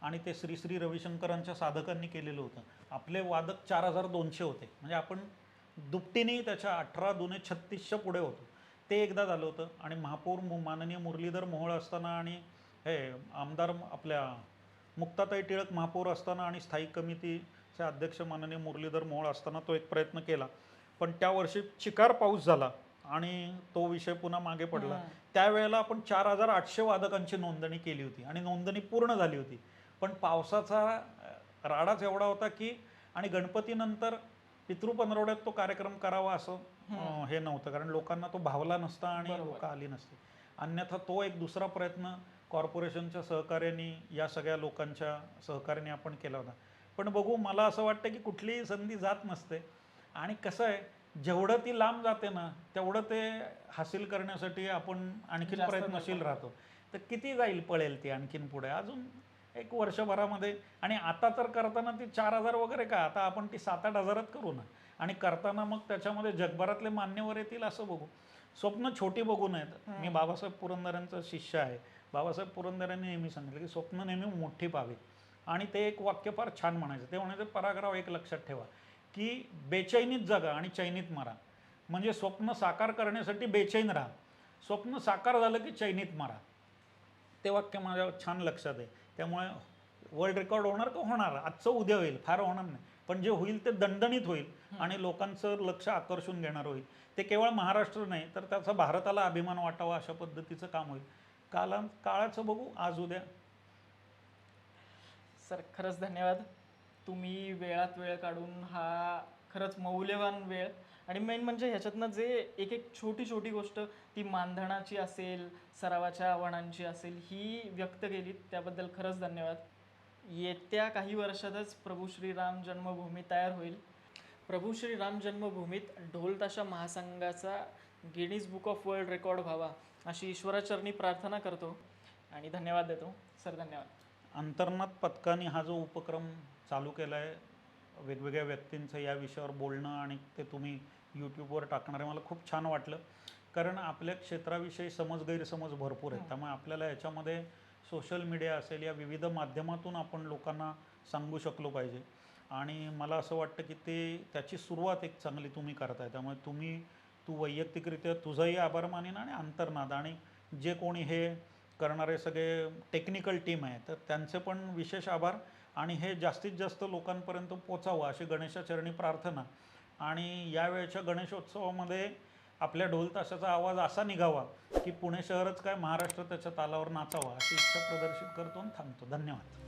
आणि ते श्री श्री रविशंकरांच्या साधकांनी केलेलं होतं. आपले वादक 4,200 होते, म्हणजे आपण दुपटीने त्याच्या 18 दुने 36च्या पुढे होतो. ते एकदा झालं होतं. आणि महापौर माननीय मुरलीधर मोहोळ असताना आणि हे आमदार आपल्या मुक्ताताई टिळक महापौर असताना आणि स्थायी कमिटीचे अध्यक्ष माननीय मुरलीधर मोहोळ असताना तो एक प्रयत्न केला, पण त्या वर्षी चिकार पाऊस झाला आणि तो विषय पुन्हा मागे पडला. त्यावेळेला आपण 4,800 वादकांची नोंदणी केली होती आणि नोंदणी पूर्ण झाली होती, पण पावसाचा राडाच एवढा होता की आणि गणपतीनंतर पितृपंधरवड्यात तो कार्यक्रम करावा असं हे नव्हतं, कारण लोकांना तो भावला नसता आणि लोक आली नसती. अन्यथा तो एक दुसरा प्रयत्न कॉर्पोरेशनच्या सहकार्याने, या सगळ्या लोकांच्या सहकार्याने आपण केला होता. पण बघू, मला असं वाटतं की कुठलीही संधी जात नसते आणि कसं आहे, जेवढं ती लांब जाते ना तेवढं ते हासिल करण्यासाठी आपण आणखीन प्रयत्नशील राहतो. तर किती जाईल, पळेल ती आणखीन पुढे अजून 1 वर्षभरामध्ये. आणि आता तर करताना ती 4,000 वगैरे का, आता आपण ती 7-8 हजारात करू ना, आणि करताना मग त्याच्यामध्ये जगभरातले मान्यवर येतील असं बघू. स्वप्न छोटी बघू नयेत. मी बाबासाहेब पुरंदरेंचा शिष्य आहे. बाबासाहेब पुरंदरेंनी नेहमी सांगितलं की स्वप्न नेहमी मोठी पाहावी. आणि ते एक वाक्य फार छान म्हणायचं. ते म्हणायचं, परागराव एक लक्षात ठेवा की बेचैनीत जगा आणि चैनीत मरा. म्हणजे स्वप्न साकार करण्यासाठी बेचैन राहा, स्वप्न साकार झालं की चैनीत मारा. ते वाक्य माझ्या छान लक्षात आहे. त्यामुळे वर्ल्ड रेकॉर्ड होणार का? होणार. आजचं उद्या होईल, फार होणार नाही, पण जे होईल ते दणदणीत होईल आणि लोकांचं लक्ष आकर्षून घेणार होईल. ते केवळ महाराष्ट्र नाही तर त्याचा भारताला अभिमान वाटावा अशा पद्धतीचं काम होईल. काळाचं बघू, आज उद्या. सर, खरंच धन्यवाद. तुम्ही वेळात वेळ काढून हा खरंच मौल्यवान वेळ, आणि मेन म्हणजे ह्याच्यातनं जे एक एक छोटी छोटी गोष्ट ती मानधनाची असेल, सरावाच्या आव्हानांची असेल, ही व्यक्त केली, त्याबद्दल खरंच धन्यवाद. येत्या काही वर्षातच प्रभू श्रीराम जन्मभूमी तयार होईल. प्रभू श्रीराम जन्मभूमीत ढोल ताशा महासंघाचा Guinness book of world record व्हावा अशी ईश्वराचरणी प्रार्थना करतो आणि धन्यवाद देतो. सर, धन्यवाद. अंतर्नाद पथकाने हा जो उपक्रम चालू केला आहे, वेगवेगळ्या व्यक्तींचं या विषयावर बोलणं आणि ते तुम्ही यूट्यूबवर टाकणार आहे, मला खूप छान वाटलं. कारण आपल्या क्षेत्राविषयी समज गैरसमज भरपूर आहेत. त्यामुळे आपल्याला याच्यामध्ये सोशल मीडिया असेल या विविध माध्यमातून आपण लोकांना सांगू शकलो पाहिजे. आणि मला असं वाटतं की त्याची सुरुवात एक चांगली तुम्ही करताय. त्यामुळे तू वैयक्तिकरित्या तुझाही आभार मानेन आणि अंतर्नाद आणि जे कोणी हे करणारे सगळे टेक्निकल टीम आहे तर त्यांचे पण विशेष आभार. आणि हे जास्तीत जास्त लोकांपर्यंत पोचावं अशी गणेशाचरणी प्रार्थना. आणि यावेळच्या गणेशोत्सवामध्ये आपल्या ढोल ताशाचा आवाज असा निघावा की पुणे शहरच काय महाराष्ट्र त्याच्या तालावर नाचावा अशी इच्छा प्रदर्शित करतो आणि थांबतो. धन्यवाद.